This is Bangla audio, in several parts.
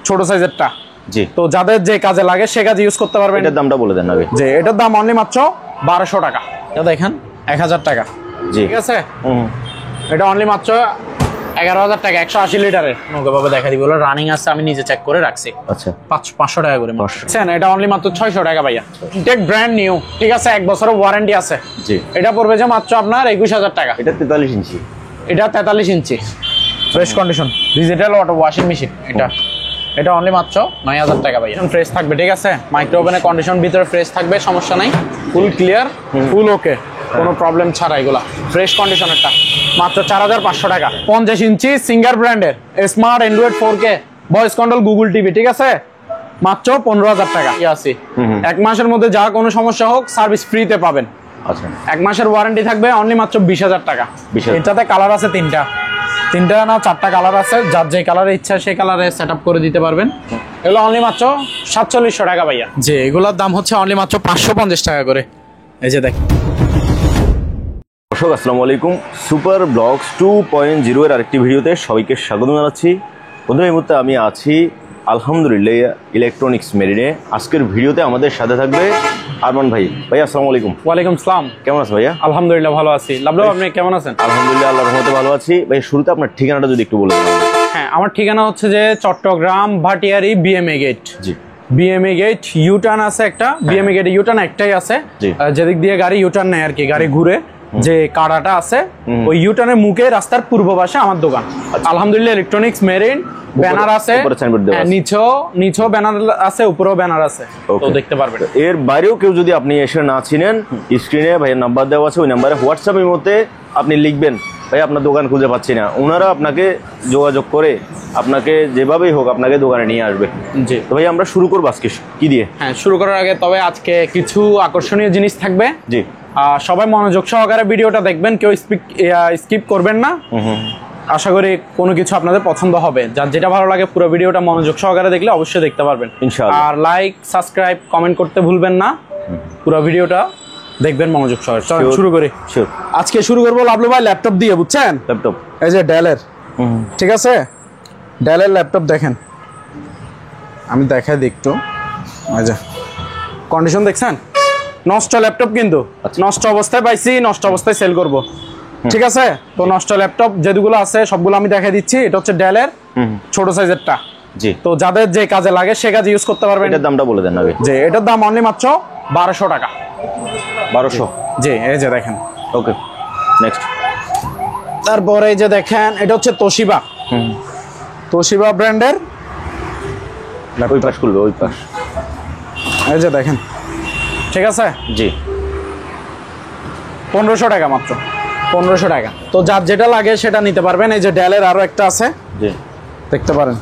ছোট সাইজেরটা। জি, তো যাদের যে কাজে লাগে সে কাজে ইউজ করতে পারবেন। এটার দামটা বলে দেন আগে। যে এটার দাম অনলি মাত্র 1200 টাকা। এটা দেখেন 1000 টাকা। জি, ঠিক আছে, এটা অনলি মাত্র 11000 টাকা। 180 লিটারের নৌকা বাবা দেখা দিবে, বলে রানিং আছে, আমি নিজে চেক করে রাখছি। আচ্ছা, 500 টাকা করে বুঝছেন। এটা অনলি মাত্র 600 টাকা ভাইয়া। টেক ব্র্যান্ড নিউ, ঠিক আছে, 1 বছরের ওয়ারেন্টি আছে। জি, এটা পড়বে যে মাত্র আপনার 21000 টাকা। এটা 43 ইঞ্চি। এটা 43 inch fresh condition digital water washing machine. এটা অনলি মাত্র 9000 টাকা ভাইয়া। ফ্রেশ থাকবে, ঠিক আছে, মাইক্রো ওভেনের কন্ডিশন ভিতরে ফ্রেশ থাকবে, সমস্যা নাই, ফুল ক্লিয়ার, ফুল ওকে, কোনো প্রবলেম ছাড়া এগুলা ফ্রেশ কন্ডিশনেরটা মাত্র 4500 টাকা। 50 ইঞ্চি সিঙ্গার ব্র্যান্ডের smart Android 4K voice control Google TV, ঠিক আছে, মাত্র 15000 টাকা। আছে 1 মাসের মধ্যে যা কোনো সমস্যা হোক সার্ভিস ফ্রিতে পাবেন। আচ্ছা, 1 মাসের ওয়ারেন্টি থাকবে, অনলি মাত্র 20000 টাকা। এটাতে কালার আছে তিনটা না 4টা কালার আছে, যার যে কালারে ইচ্ছা সেই কালারে সেট আপ করে দিতে পারবেন। এগুলো অনলি মাত্র 4700 টাকা ভাইয়া। যে এগুলোর দাম হচ্ছে অনলি মাত্র 550 টাকা করে। এই যে দেখেন দর্শক, আসসালামু আলাইকুম। সুপার ব্লগস 2.0 এর আরেকটি ভিডিওতে সবাইকে স্বাগত জানাচ্ছি। বন্ধুরা, এই মুহূর্তে আমি আছি আলহামদুলিল্লাহ ইলেকট্রনিক্স মেরিনে। আজকের ভিডিওতে আমাদের সাথে থাকবে আরমান ভাই। ভাই আসসালামু আলাইকুম। ওয়ালাইকুম আসসালাম। কেমন আছেন ভাইয়া? আলহামদুলিল্লাহ ভালো আছি। লাভলু, আপনি কেমন আছেন? আলহামদুলিল্লাহ, আল্লাহর রহমতে ভালো আছি। ভাই, শুরুতে আপনার ঠিকানাটা যদি একটু বলে দেন। হ্যাঁ, আমার ঠিকানা হচ্ছে যে চট্টগ্রাম ভাটিয়ারি বিএমএ গেট। জি, বিএমএ গেট ইউটার্ন আছে একটা, বিএমএ গেটে ইউটার্ন একটাই আছে, যেদিক দিয়ে গাড়ি ইউটার্ন নেয় আর কি, গাড়ি ঘুরে যে কাড়াটা আছে ওই ইউটার্নের মুখে রাস্তার পূর্ব পাশে আমার দোকান। আলহামদুলিল্লাহ ইলেকট্রনিক্স মেরিন। ব্যানার আছে নিচেও ব্যানার আছে, উপরেও ব্যানার আছে, তো দেখতে পারবেন। এর বাইরেও কেউ যদি আপনি এসে না চিনেন, স্ক্রিনে ভাইয়ের নাম্বার দেওয়া আছে, ওই নাম্বারে হোয়াটসঅ্যাপের মধ্যে আপনি লিখবেন ভাই আপনার দোকান খুঁজে পাচ্ছি না, ওনারা আপনাকে যোগাযোগ করে আপনাকে যেভাবেই হোক আপনাকে দোকানে নিয়ে আসবে। জি, তো ভাই আমরা শুরু করবো আজকে কি দিয়ে? হ্যাঁ, শুরু করার আগে তবে আজকে কিছু আকর্ষণীয় জিনিস থাকবে। জি, সবাই মনোযোগ সহকারে ভিডিওটা দেখবেন, কেউ স্কিপ করবেন না। আশা করি কোনো কিছু আপনাদের পছন্দ হবে। যার যেটা ভালো লাগে পুরো ভিডিওটা মনোযোগ সহকারে দেখলে অবশ্যই দেখতে পারবেন ইনশাআল্লাহ। আর লাইক, সাবস্ক্রাইব, কমেন্ট করতে ভুলবেন না। পুরো ভিডিওটা দেখবেন মনোযোগ সহকারে। চলুন শুরু করি। আজকে শুরু করবো লাভলু ভাই ল্যাপটপ দিয়ে, বুঝছেন? ল্যাপটপ এই যে ডেলের, ঠিক আছে, ডেলের ল্যাপটপ দেখেন, আমি দেখাই দিই একটু। এই যে কন্ডিশন দেখছেন, নষ্ট ল্যাপটপ কিন্তু নষ্ট অবস্থায় পাইছি, নষ্ট অবস্থায় সেল করব, ঠিক আছে। তো নষ্ট ল্যাপটপ যেগুলো আছে সবগুলো আমি দেখাই দিচ্ছি। এটা হচ্ছে ডেলের ছোট সাইজেরটা। জি, তো যাদের যে কাজে লাগে সে কাজে ইউজ করতে পারবেন। এটার দামটা বলে দেন আগে। যে এটার দাম অনলি মাত্র 1200 টাকা। 1200? জি, এই যে দেখেন। ওকে, নেক্সট। তারপরে এই যে দেখেন, এটা হচ্ছে তোশিবা, তোশিবা ব্র্যান্ডের। ওই পাশ খুলবে, ওই পাশ। এই যে দেখেন, ঠিক আছে। জি, 1500 টাকা মাত্র, 1500 টাকা। তো যার যেটা লাগে সেটা নিতে পারবেন। এই যে ডেলের আরো একটা আছে, জি, দেখতে পারেন,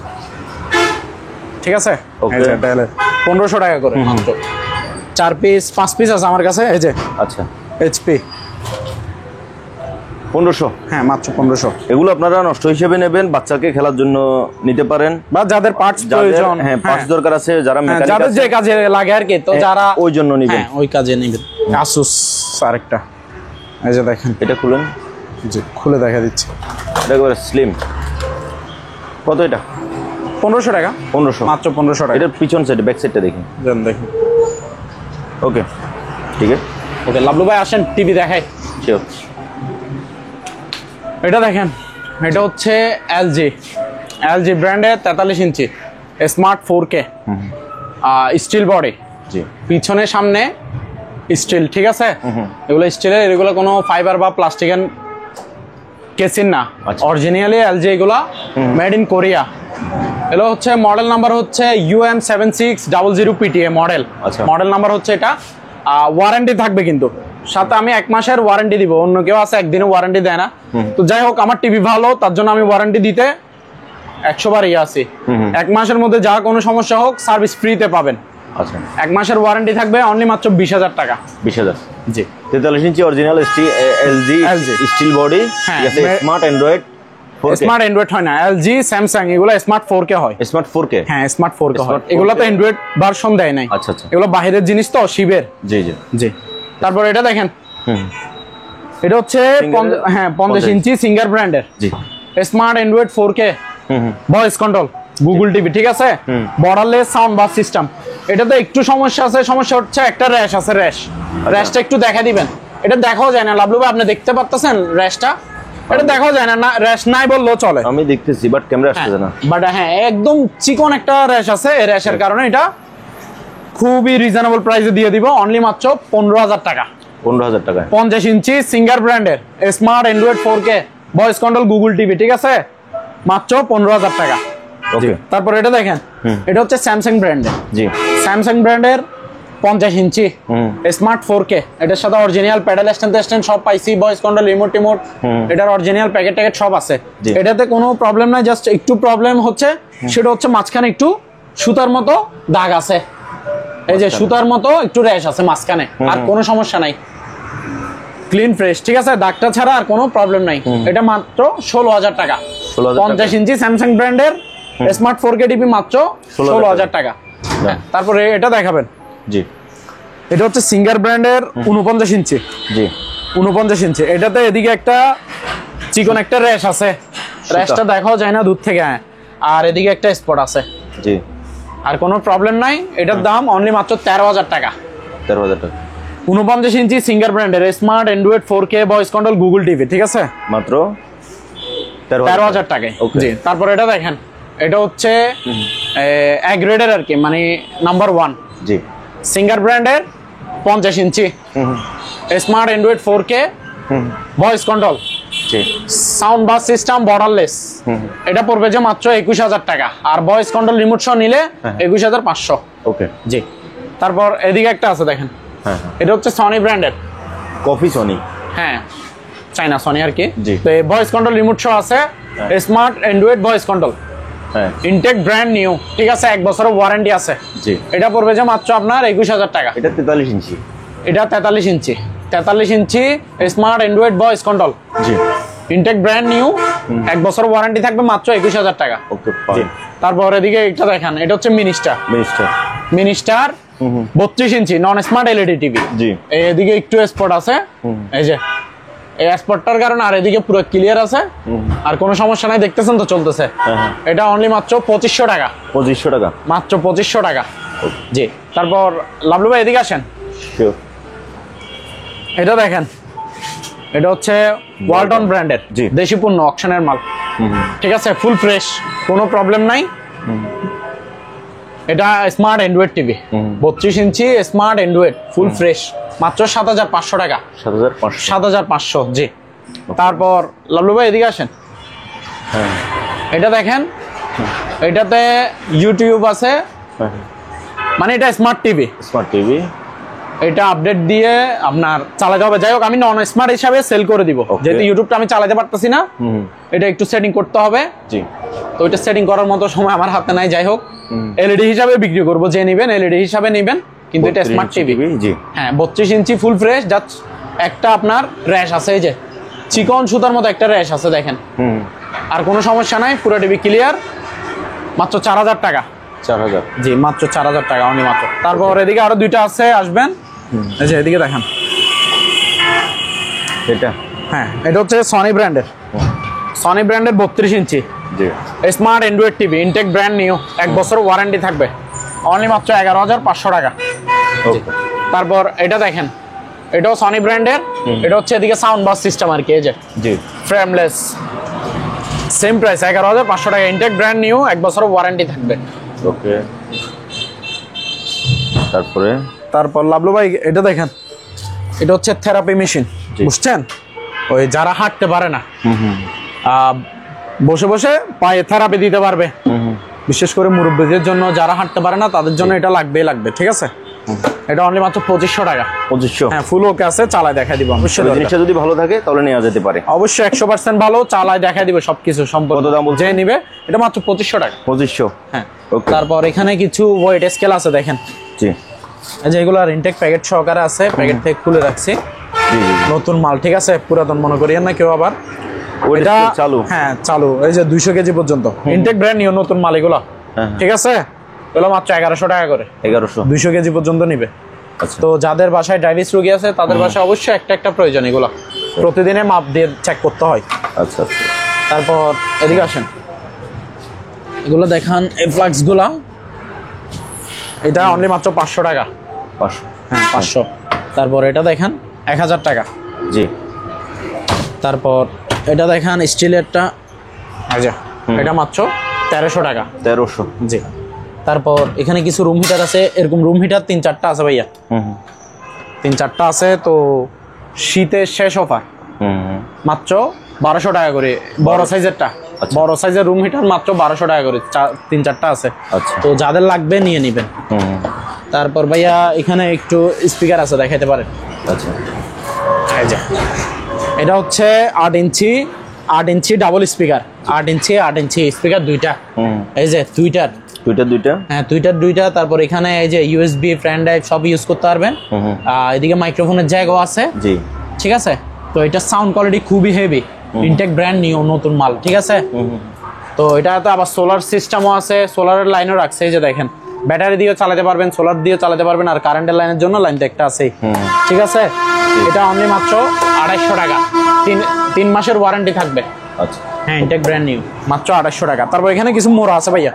ঠিক আছে। ওকে, ডেলের 1500 টাকা করে মাত্র। 4 পিস 5 পিস আছে আমার কাছে। এই যে আচ্ছা, এইচপি 1500? হ্যাঁ, মাত্র 1500। এগুলো আপনারা নষ্ট হিসেবে নেবেন, বাচ্চাকে খেলার জন্য নিতে পারেন, বা যাদের পার্টস প্রয়োজন, হ্যাঁ পার্টস দরকার আছে, যারা মেকানিক যাদের যে কাজে লাগে আর কি, তো যারা ওই জন্য নেবেন, ওই কাজে নেবেন। আসুস আরেকটা, এই যে দেখেন, এটা খুলেন। জি, খুলে দেখা দিচ্ছি। এটা একেবারে স্লিম। কত এটা? 1500 টাকা। 1500 মাত্র 1500 টাকা। এটার পিছন সাইড, ব্যাক সাইডটা দেখুন। দেখুন। ওকে, ঠিক আছে। ওকে লাভলু ভাই, আসেন টিভি দেখাই। শিওর। এটা দেখেন, এটা হচ্ছে এলজি ব্র্যান্ডের 43 ইঞ্চি স্মার্ট 4K স্টিল বডি। জি, পিছনে সামনে স্টিল, ঠিক আছে। এগুলো স্টিলের, এগুলো কোনো ফাইবার বা প্লাস্টিকের কেসিন না, অরিজিনালি এলজি, এগুলা মেড ইন কোরিয়া। এগুলো হচ্ছে মডেল নাম্বার হচ্ছে UM7600 PTA model. Model number হচ্ছে এটা। ওয়ারেন্টি থাকবে কিন্তু সাথে, আমি 1 মাসের ওয়ারেন্টি দিব, অন্য কেউ আছে একদিনও ওয়ারেন্টি দেয় না। তো যাই হোক, আমার টিভি ভালো, তার জন্য আমি ওয়ারেন্টি দিতে 100 বার আছি। 1 মাসের মধ্যে যা কোনো সমস্যা হোক সার্ভিস ফ্রিতে পাবেন। আচ্ছা, 1 মাসের ওয়ারেন্টি থাকবে, অনলি মাত্র 20000 টাকা। 20000? জি, 43 ইঞ্চি অরিজিনাল এলজি স্টিল বডি, ঠিক আছে। স্মার্ট অ্যান্ড্রয়েড, স্মার্ট অ্যান্ড্রয়েড হয় না, এলজি, স্যামসাং, এগুলো স্মার্ট 4K হয়। Smart 4K? হ্যাঁ, স্মার্ট 4K হয়। এগুলো তো অ্যান্ড্রয়েড ভার্সন দেয় নাই। আচ্ছা আচ্ছা, এগুলো বাইরের জিনিস তো, শিবের। জি জি জি। তারপর এটা দেখেন, এটা হচ্ছে 50 ইঞ্চি সিঙ্গার ব্র্যান্ডের। জি, smart Android 4K voice control, Google TV, ঠিক আছে, বর্ডারলেস সাউন্ড বাস সিস্টেম। এটাতে একটু সমস্যা আছে, সমস্যা হচ্ছে একটা র্যাশ আছে, র্যাশটা একটু দেখা দিবেন। এটা দেখাও যায় না লাভলু ভাই, আপনি দেখতে পারতেছেন র্যাশটা? এটা দেখাও যায় না, র্যাশ নাই বললেও চলে। আমি দেখতেছি বাট ক্যামেরা আসছে না। বাট হ্যাঁ একদম চিকন একটা র্যাশ আছে, এই র্যাশের কারণে এটা খুবই রিজনেবল প্রাইসে দিয়ে দিব, অনলি মাত্র 15,000 টাকা। 15,000 টাকায় 50 ইঞ্চি সিঙ্গার ব্র্যান্ডের smart Android 4K voice control Google TV, ঠিক আছে, মাত্র 15,000 টাকা। ওকে, তারপর এটা দেখেন, এটা হচ্ছে স্যামসাং ব্র্যান্ডের। জি, স্যামসাং ব্র্যান্ডের 50 ইঞ্চি স্মার্ট 4K, এটার সাথে অরিজিনাল প্যাডেল স্ট্যান্ড সব পাইছি, ভয়েস কন্ট্রোল, রিমোট এটার অরিজিনাল প্যাকেট ট্যাকেট সব আছে। এটাতে কোনো প্রবলেম নাই, জাস্ট একটু প্রবলেম হচ্ছে, সেটা হচ্ছে মাঝখানে একটু সুতার মতো দাগ আছে, এই যে সুতার মতো একটু র্যাশ আছে মাঝখানে, আর কোনো সমস্যা নাই, ক্লিন ফ্রেশ, ঠিক আছে, দাগটা ছাড়া আর কোনো প্রবলেম নাই। এটা মাত্র 16,000 টাকা। 50 ইঞ্চি স্যামসাং ব্র্যান্ডের স্মার্ট 4K টিভি মাত্র 16,000 টাকা। তারপরে এটা দেখাবেন, জি, এটা হচ্ছে সিঙ্গার ব্র্যান্ডের 49 ইঞ্চি। জি, 49 ইঞ্চি। এটাতে এদিকে একটা চিকন একটা র্যাশ আছে, র্যাশটা দেখাও যায় না দূর থেকে, আর এদিকে একটা স্পট আছে, জি, আর কোনো প্রবলেম নাই। এটার দাম অনলি মাত্র 13,000 টাকা। 13,000 টাকা। 49 ইঞ্চি সিঙ্গার ব্র্যান্ডের smart Android 4K voice control Google TV, ঠিক আছে, মাত্র 13,000 টাকায়। জি, তারপর এটা দেখেন, এটা হচ্ছে এ গ্রেডের আর কি, মানে নাম্বার 1। জি, সিঙ্গার ব্র্যান্ডের 50 inch smart Android 4K voice control, জি, সাউন্ড বাস সিস্টেম বর্ডারলেস। এটা পড়বে যে মাত্র 21,000 টাকা, আর ভয়েস কন্ট্রোল রিমোট সহ নিলে 21,500। ওকে, জি। তারপর এদিকে একটা আছে দেখেন, এটা হচ্ছে সনি ব্র্যান্ডের, কফি সনি, হ্যাঁ চাইনা সনি আর কি। জি। তো ভয়েস কন্ট্রোল রিমোট সহ আছে, স্মার্ট অ্যান্ড্রয়েড ভয়েস কন্ট্রোল, হ্যাঁ, ইনটেক ব্র্যান্ড নিউ, ঠিক আছে, 1 বছরের ওয়ারেন্টি আছে। জি, এটা পড়বে যে মাত্র আপনার 21,000 টাকা। এটা 43 ইঞ্চি, এটা 43 ইঞ্চি, 43 ইঞ্চি স্মার্ট অ্যান্ড্রয়েড ভয়েস কন্ট্রোল, জি, ইনটেক ব্র্যান্ড নিউ, 1 বছর ওয়ারেন্টি থাকবে, মাত্র 21,000 টাকা। ওকে, ফাইন। তারপর এদিকে এটা দেখেন, এটা হচ্ছে মিনিস্টার, মিনিস্টার, 32 ইঞ্চি নন স্মার্ট এলইডি টিভি। জি, এদিকে একটু স্পট আছে, এই যে এই স্পটটার কারণে, আর এদিকে পুরো ক্লিয়ার আছে, আর কোনো সমস্যা নাই, দেখতেছেন তো চলতেছে। এটা অনলি মাত্র 2500 টাকা। 2500 টাকা, মাত্র 2500 টাকা। জি। তারপর লাভলু ভাই এদিকে আসেন, শিওর। এটা দেখেন, এটা হচ্ছে ওয়ালটন ব্র্যান্ডের জি। দেশি পণ্য, অকশনের মাল, ঠিক আছে, ফুল ফ্রেশ, কোনো প্রবলেম নাই। এটা স্মার্ট অ্যান্ড্রয়েড টিভি, 32 ইঞ্চি স্মার্ট অ্যান্ড্রয়েড ফুল ফ্রেশ, মাত্র 7,500 টাকা। 7,500, 7,500, জি। তারপর লাভলু ভাই এদিকে আসেন, এটা দেখেন, এটাতে ইউটিউব আছে, মানে এটা স্মার্ট টিভি, স্মার্ট টিভি, এটা আপডেট দিয়ে আপনার চালাতে হবে। যাই হোক, আমি নন স্মার্ট হিসাবে সেল করে দিব, যেহেতু ইউটিউবটা আমি চালাতে পারতেছি না, এটা একটু সেটিং করতে হবে। জি, তো এটা সেটিং করার মতো সময় আমার হাতে নাই। যাই হোক, এলইডি হিসাবে বিক্রি করবো, যে নেবেন এলইডি হিসাবে নেবেন, কিন্তু এটা স্মার্ট টিভি। জি, হ্যাঁ, 32 ইঞ্চি ফুল ফ্রেশ, জাস্ট একটা আপনার র্যাশ আছে, এই যে চিকন সুতার মতো একটা র্যাশ আছে দেখেন, আর কোনো সমস্যা নাই, পুরো টিভি ক্লিয়ার, মাত্র 4,000 টাকা। 4,000, জি, মাত্র 4,000 টাকা, অনলি মাত্র। তারপর এদিকে আরো দুইটা আছে, আসবেন, এই যে এদিকে দেখেন, এটা, হ্যাঁ, এটা হচ্ছে সনি ব্র্যান্ডের, সনি ব্র্যান্ডের 32 ইঞ্চি জি, smart android TV, Intex brand new, 1 বছর ওয়ারেন্টি থাকবে, অনলি মাত্র 11,500 টাকা। ওকে। তারপর এটা দেখেন, এটাও সনি ব্র্যান্ডের, এটা হচ্ছে এদিকে সাউন্ড বাস সিস্টেম আর কি, এই যে জি, ফ্রেমলেস, সেম প্রাইস 11,500 টাকা, ইনটেক ব্র্যান্ড নিউ, 1 বছর ওয়ারেন্টি থাকবে। ওকে। তারপর লাভলু ভাই এটা দেখেন, এটা হচ্ছে থেরাপি মেশিন, বুঝছেন, ওই যারা হাঁটতে পারে না, বসে বসে পায়ে থেরাপি দিতে পারবে, বিশেষ করে মুরব্বীদের জন্য, যারা হাঁটতে পারে না তাদের জন্য এটা লাগবেই লাগবে, ঠিক আছে। এটা অনলি মাত্র 2500 টাকা। 2500, হ্যাঁ, ফুল ওকে আছে, চালায় দেখাই দিব। অবশ্যই জিনিসটা যদি ভালো থাকে তাহলে নেওয়া যেতে পারে, অবশ্যই 100% ভালো, চালায় দেখাই দিব সবকিছু সম্পূর্ণ। কত দাম বলছে? যে নিবে এটা মাত্র 2500 টাকা। 2500, হ্যাঁ। ওকে। তারপর এখানে কিছু ওয়েট স্কেল আছে দেখেন, জি, এই যে এগুলো ইনটেক প্যাকেট সহকারে আছে, প্যাকেট থেকে খুলে রাখছি, জি, জি, নতুন মাল, ঠিক আছে, পুরাতন মনে করিয়েন না কেউ আবার। এটা চালু, হ্যাঁ চালু, এই যে 200 কেজি পর্যন্ত ইনটেক ব্র্যান্ড নিউ, নতুন মাল এগুলো, ঠিক আছে, এগুলো মাত্র 1100 টাকা করে, 1100, 200 কেজি পর্যন্ত নিবে। আচ্ছা। তো যাদের বাসায় ডায়াবেটিস রোগী আছে তাদের বাসায় অবশ্যই একটা একটা প্রয়োজন, এগুলো প্রতিদিনে মাপ দিয়ে চেক করতে হয়। আচ্ছা, আচ্ছা। তারপর এদিকে আসেন, এগুলো দেখান এই ফ্লাক্সগুলা, এটা অনলি মাত্র 500 টাকা। 500, হ্যাঁ 500। তারপর এটা দেখেন 1000 টাকা। জি। তারপর এটা দেখেন স্টিলেরটা, আচ্ছা এটা মাত্র 1300 টাকা। 1300, জি। তারপর এখানে কিছু রুম হিটার আছে, এরকম রুম হিটার 3-4টা আছে ভাইয়া। 3-4টা আছে। তো শীতের শেষ অফার, মাত্র 1200 টাকা করে বড় সাইজেরটা। বড় সাইজের রুম হিটার মাত্র 1200 টাকা করে, 3-4টা আছে। আচ্ছা। তো যাদের লাগবে নিয়ে নেবেন। তারপর ভাইয়া এখানে একটু স্পিকার আছে, দেখাতে পারেন। আচ্ছা, এই যে এটা হচ্ছে 8 ইঞ্চি ডাবল স্পিকার, 8 ইঞ্চি স্পিকার দুইটা। এই যে দুইটা। হ্যাঁ দুইটা। তারপর এখানে এই যে ইউএসবি, ফ্যান ড্রাইভ সব ইউজ করতে পারবেন। এদিকে মাইক্রোফোনের জায়গাও আছে। জি। ঠিক আছে। তো এটা সাউন্ড কোয়ালিটি খুবই হেভি, ইনটেক ব্র্যান্ড নিউ, নতুন মাল। ঠিক আছে। তো এটাতে আবার সোলার সিস্টেমও আছে, সোলারের লাইনও রাখছে। এই যে দেখেন, ব্যাটারি দিয়েও চালাতে পারবেন, সোলার দিয়েও চালাতে পারবেন, আর কারেন্টের লাইনের জন্য লাইন তো একটা আছেই। ঠিক আছে। এটা অনলি মাত্র 250 টাকা, 3 মাসের ওয়ারেন্টি থাকবে। আচ্ছা। হ্যাঁ ইনটেক ব্র্যান্ড নিউ, মাত্র 250 টাকা। তারপর এখানে কিছু মোড়া আছে ভাইয়া,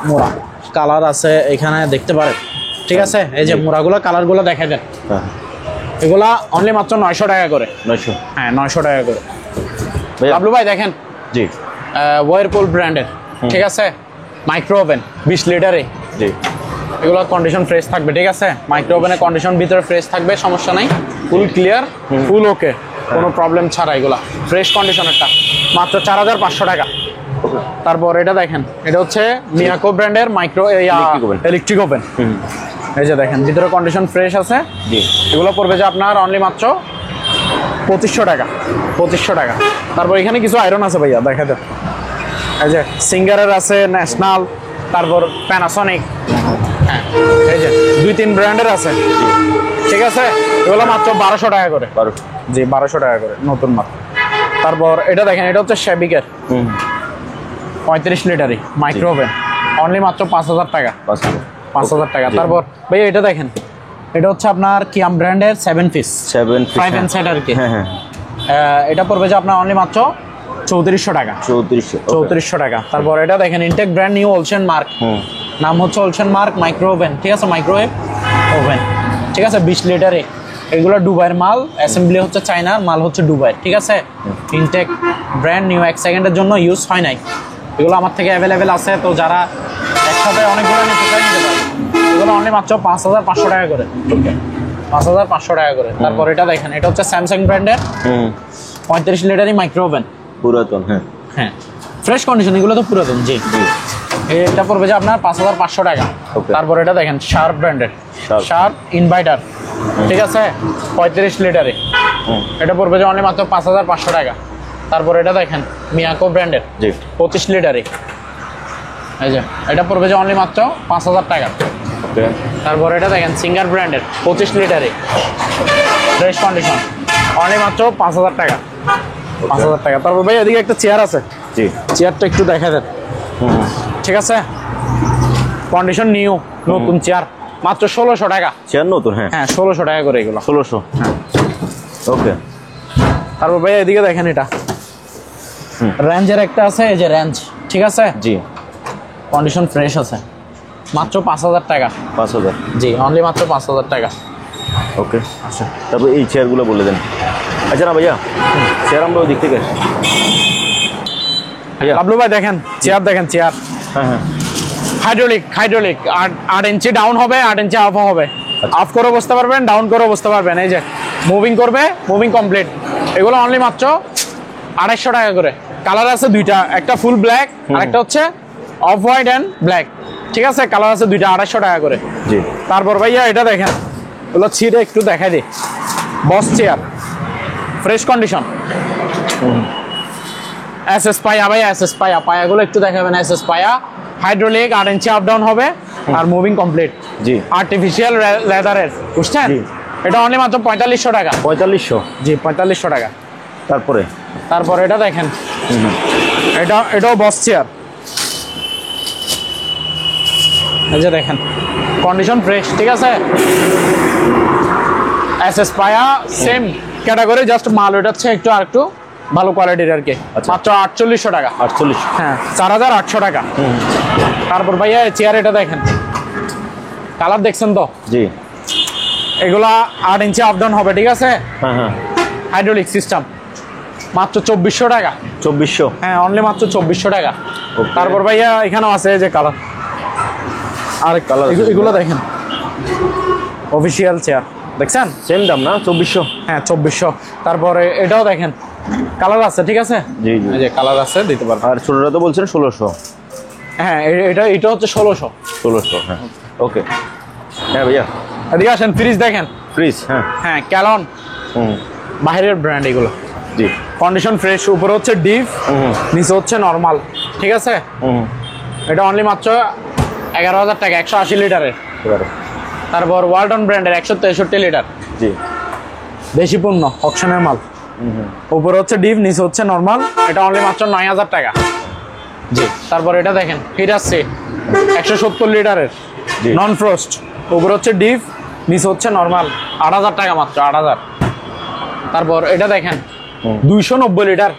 মোড়া কালার আছে এখানে দেখতে পারেন। ঠিক আছে। এই যে মোড়াগুলো কালারগুলো দেখে দেন। এগুলা অনলি মাত্র 900 টাকা করে। 900? হ্যাঁ 900 টাকা করে। ভাইয়া বাবলু ভাই দেখেন, জি, ওয়ারপুল ব্র্যান্ডের। ঠিক আছে। মাইক্রো ওভেন 20 লিটারে। জি। এগুলো কন্ডিশন ফ্রেশ থাকবে। ঠিক আছে। মাইক্রো ওভেনের কন্ডিশন ভিতরে ফ্রেশ থাকবে, সমস্যা নাই, ফুল ক্লিয়ার, ফুল ওকে, কোনো প্রবলেম ছাড়া এগুলা ফ্রেশ কন্ডিশনেরটা মাত্র 4500 টাকা। তারপর এটা দেখেন, এটা হচ্ছে মিয়াকো ব্র্যান্ডের মাইক্রো ইলেকট্রিক ওভেন। এই যে দেখেন ভিতরে কন্ডিশন ফ্রেশ আছে। জি। এগুলো পড়বে যে আপনার অনলি মাত্র 2500 টাকা। 2500 টাকা। তারপর এখানে কিছু আয়রন আছে ভাইয়া, দেখাতে। এই যে সিঙ্গারের আছে, ন্যাশনাল, তারপর প্যানাসনিক। হ্যাঁ এই যে 2-3 ব্র্যান্ডের আছে। ঠিক আছে। এগুলো মাত্র 1200 টাকা করে। জি 1200 টাকা করে, নতুন মাল। তারপর এটা দেখেন, এটা হচ্ছে শেবিকের 35 লিটারই মাইক্রো ওভেন, অনলি মাত্র 5000 টাকা। 5000 টাকা। তারপর ভাইয়া এটা দেখেন, এটা হচ্ছে আপনার কিয়াম ব্র্যান্ডের 7 পিস 5 ইঞ্চের আর কি। হ্যাঁ। এটা পড়বে যে আপনার অনলি মাত্র 3400 টাকা। 3400 টাকা। তারপর এটা দেখেন intact brand new Olsen Mark, নাম হচ্ছে ওলসেন মার্ক মাইক্রো ওভেন। ঠিক আছে। Microwave oven. ঠিক আছে। 20 লিটারে। এগুলো দুবাইয়ের মাল, অ্যাসেম্বলি হচ্ছে চায়নার, মাল হচ্ছে দুবাই। ঠিক আছে। ইনটেক ব্র্যান্ড নিউ, 1 সেকেন্ডের জন্য ইউজ হয় নাই। এগুলো আমার থেকে অ্যাভেলেবেল আছে। তো যারা একসাথে অনেকগুলো নিতে চাই নিতে পারবে। এগুলো অনলি মাত্র 5500 টাকা করে। 5500 টাকা করে। তারপর এটা দেখেন, এটা হচ্ছে স্যামসাং ব্র্যান্ডের 35 লিটারই মাইক্রো ওভেন, পুরাতন। হ্যাঁ ফ্রেশ কন্ডিশন, এগুলো তো পুরাতন। জি। এটা পড়বে যে আপনার 5500 টাকা। তারপর এটা দেখেন শার্প ব্র্যান্ডের, শার্প ইনভার্টার। ঠিক আছে। 35 লিটারে। এটা পড়বে যে অনলি মাত্র 5500 টাকা। তারপর এটা দেখেন মিয়াকো ব্র্যান্ডের 25 লিটারে। এই যে এটা পড়বে যে অনলি মাত্র 5000 টাকা। তারপর এটা দেখেন সিঙ্গার ব্র্যান্ডের 25 লিটারে, ফ্রেশ কন্ডিশন, অনলি মাত্র 5000 টাকা। 5000 টাকা। তারপর ভাই এদিকে একটা চেয়ার আছে। জি। চেয়ারটা একটু দেখা দেন। ঠিক আছে। কন্ডিশন নিউ, নতুন চেয়ার, মাত্র 1600 টাকা। চেয়ার নতুন? হ্যাঁ 1600 টাকা করে এগুলো। 1600? হ্যাঁ। ওকে। তারপর ভাই এদিকে দেখেন, এটা রেঞ্জের একটা আছে, এই যে রেঞ্জ। ঠিক আছে। জি। কন্ডিশন ফ্রেশ আছে, মাত্র 5000 টাকা। 5000? জি অনলি মাত্র 5000 টাকা। ওকে। আচ্ছা তারপর এই চেয়ারগুলো বলে দেন। আচ্ছা না ভাইয়া, চেয়ার আমরা ওই দিক থেকে বাবলু ভাই দেখেন, চেয়ার দেখেন, চেয়ার। হ্যাঁ হাইড্রোলিক 8 ইঞ্চি ডাউন হবে, 8 ইঞ্চি আপ হবে। আপ করে বসতে পারবেন, ডাউন করে বসতে পারবেন। এই যে মুভিং করবে, মুভিং কমপ্লিট। এগুলো অনলি মাত্র 250 টাকা করে। কালার আছে দুইটা, একটা ফুল ব্ল্যাক আর একটা হচ্ছে অফ হোয়াইট অ্যান্ড ব্ল্যাক। ঠিক আছে। কালার আছে দুইটা, 250 টাকা করে। জি। তারপর ভাইয়া এটা দেখেন, এগুলো ছিঁড়ে একটু দেখাই দিই। বস চেয়ার, ফ্রেশ কন্ডিশন, এসএস পায়া ভাই, এসএস পায়া। পায়াগুলো একটু দেখাবেন, এসএস পায়া, হাইড্রোলিক, 8 ইঞ্চি আপ ডাউন হবে are moving complete. G. Artificial লেদারের, বুঝছেন? এটা অনলি মাত্র 4500 টাকা। 4500? জি 4500 টাকা। তারপরে এটা দেখেন, এটাও বস চেয়ার। এই যে দেখেন কন্ডিশন ফ্রেশ। ঠিক আছে। এসএস পায়া সেম ক্যাটাগরি, জাস্ট মাল ওঠাচ্ছে একটু আর একটু ভালো কোয়ালিটির আর কি, মাত্র 4800 টাকা। 48, হ্যাঁ 4800 টাকা। তারপর ভাইয়া চেয়ার এটা দেখেন, কালার দেখছেন তো? জি। এগুলা 8 ইঞ্চি আপ ডাউন হবে, ঠিক আছে? হ্যাঁ হ্যাঁ। হাইড্রোলিক সিস্টেম, মাত্র 2400 টাকা। 2400, হ্যাঁ অনলি মাত্র 2400 টাকা। Okay. তারপর ভাইয়া এখানেও আছে এই যে কালার, আর কালার এগুলো দেখেন, অফিসিয়াল চেয়ার দেখছেন? সেম দাম না 2400? হ্যাঁ 2400। তারপরে এটাও দেখেন, কালার আছে, ঠিক আছে? জি জি। এই যে কালার আছে, দিতে পারবো। আর ছোটটা তো বলছেন 1600? হ্যাঁ এটা হচ্ছে 1600। 1600, হ্যাঁ ওকে। হ্যাঁ ভাইয়া এদিকে আসেন, ফ্রিজ দেখেন। ফ্রিজ, হ্যাঁ হ্যাঁ ক্যালন, বাইরের ব্র্যান্ড এগুলো। জি। কন্ডিশন ফ্রেশ, উপরে হচ্ছে ডিপ, নিচে হচ্ছে নর্মাল, ঠিক আছে? এটা অনলি মাত্র 11000 টাকা, 180 লিটারের। তারপর ওয়ালটন ব্র্যান্ডের 163 লিটার, জি। দেশি পণ্য, অকশনের মাল। উপরে হচ্ছে ডিপ, নিচে হচ্ছে নর্মাল, এটা অনলি মাত্র 9000 টাকা। জি। তারপর এটা দেখেন, হিটাসি 170 লিটারের, জি। নন ফ্রস্ট, উপরে হচ্ছে ডিপ, নিচে হচ্ছে নর্মাল, 8000 টাকা মাত্র, 8000। তারপর এটা দেখেন 290 লিটার,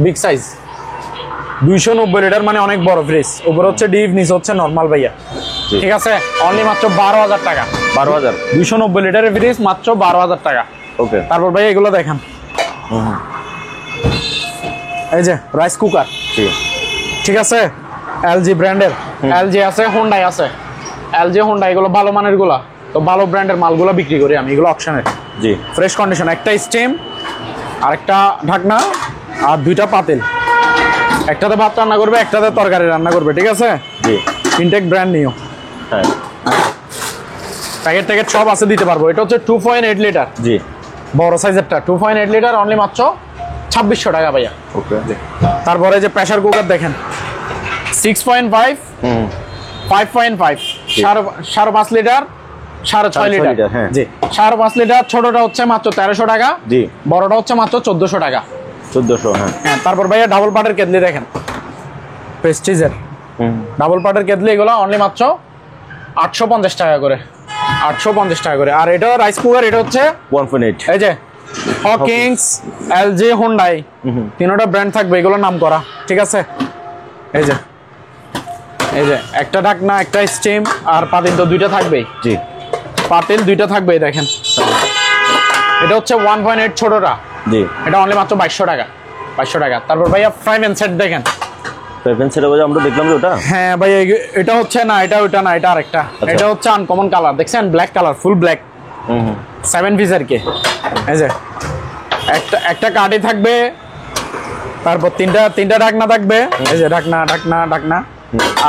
বিগ সাইজ, 290 লিটার মানে অনেক বড় ফ্রিজ, উপরে হচ্ছে ডিপ, নিচে হচ্ছে নর্মাল ভাইয়া, ঠিক আছে? অনলি মাত্র 12000 টাকা। 12000, 290 লিটারের ফ্রিজ, মাত্র 12000 টাকা। ওকে। তারপর ভাই এগুলো দেখেন, এই যে রাইস কুকার, জি। ঠিক আছে? এলজি ব্র্যান্ডের, এলজি আছে, হোন্ডাই আছে। এলজি হোন্ডা এগুলো ভালো মানের গুলা, তো ভালো ব্র্যান্ডের মালগুলো বিক্রি করি আমি, এগুলো অকশনের। জি। ফ্রেশ কন্ডিশন, একটা স্টিম, আরেকটা ঢাকনা, আর 2টা পাতিল। একটাতে ভাত রান্না করবে, একটাতে তরকারি রান্না করবে, ঠিক আছে? জি। ইনটেক ব্র্যান্ড নিও। হ্যাঁ। প্যাকেট সব আছে, দিতে পারবো। এটা হচ্ছে 2.8 লিটার, জি। বড় সাইজেরটা 2.8 লিটার, অনলি মাত্র 2600 টাকা ভাইয়া। ওকে। তারপরে যে প্রেসার কুকার দেখেন, 6.5, 5.5, 5.5 লিটার, 6.5 লিটার, হ্যাঁ। জি। 5.5 লিটার, ছোটটা হচ্ছে মাত্র 1300 টাকা, জি। বড়টা হচ্ছে মাত্র 1400 টাকা। 1400, হ্যাঁ। হ্যাঁ। তারপর ভাইয়া ডাবল পার্টের কেটলি দেখেন, প্রেস্টিজের ডাবল পার্টের কেটলি, এগুলো অনলি মাত্র 850 টাকা করে, 850 টাকা করে। আর এটা রাইস কুকার, এটা হচ্ছে 1.8, এই যে হকিংস, এলজি, হোন্ডাই, তিনটা ব্র্যান্ড থাকবে, এগুলোর নাম করা, ঠিক আছে? এই যে একটা ঢাকনা, একটা স্টিম, আর পাতিল তো 2টা থাকবেই। জি। পাতিল 2টা থাকবেই, দেখেন। এটা হচ্ছে 1.8 ছোটটা, জি। এটা অনলি মাত্র 2200 টাকা, 2200 টাকা। তারপর ভাইয়া ফ্রাই প্যান সেট দেখেন, প্রেফারেন্স সেটা আমরা দেখলাম যে ওটা, হ্যাঁ ভাই এটা হচ্ছে না, এটা ওটা না, এটা আরেকটা। এটা হচ্ছে আনকমন কালার, দেখছেন? Black colour, full black, 7 piece আর কি। এই যে একটা কাঠি থাকবে, তারপর তিনটা ঢাকনা থাকবে, এই যে ঢাকনা ঢাকনা ঢাকনা,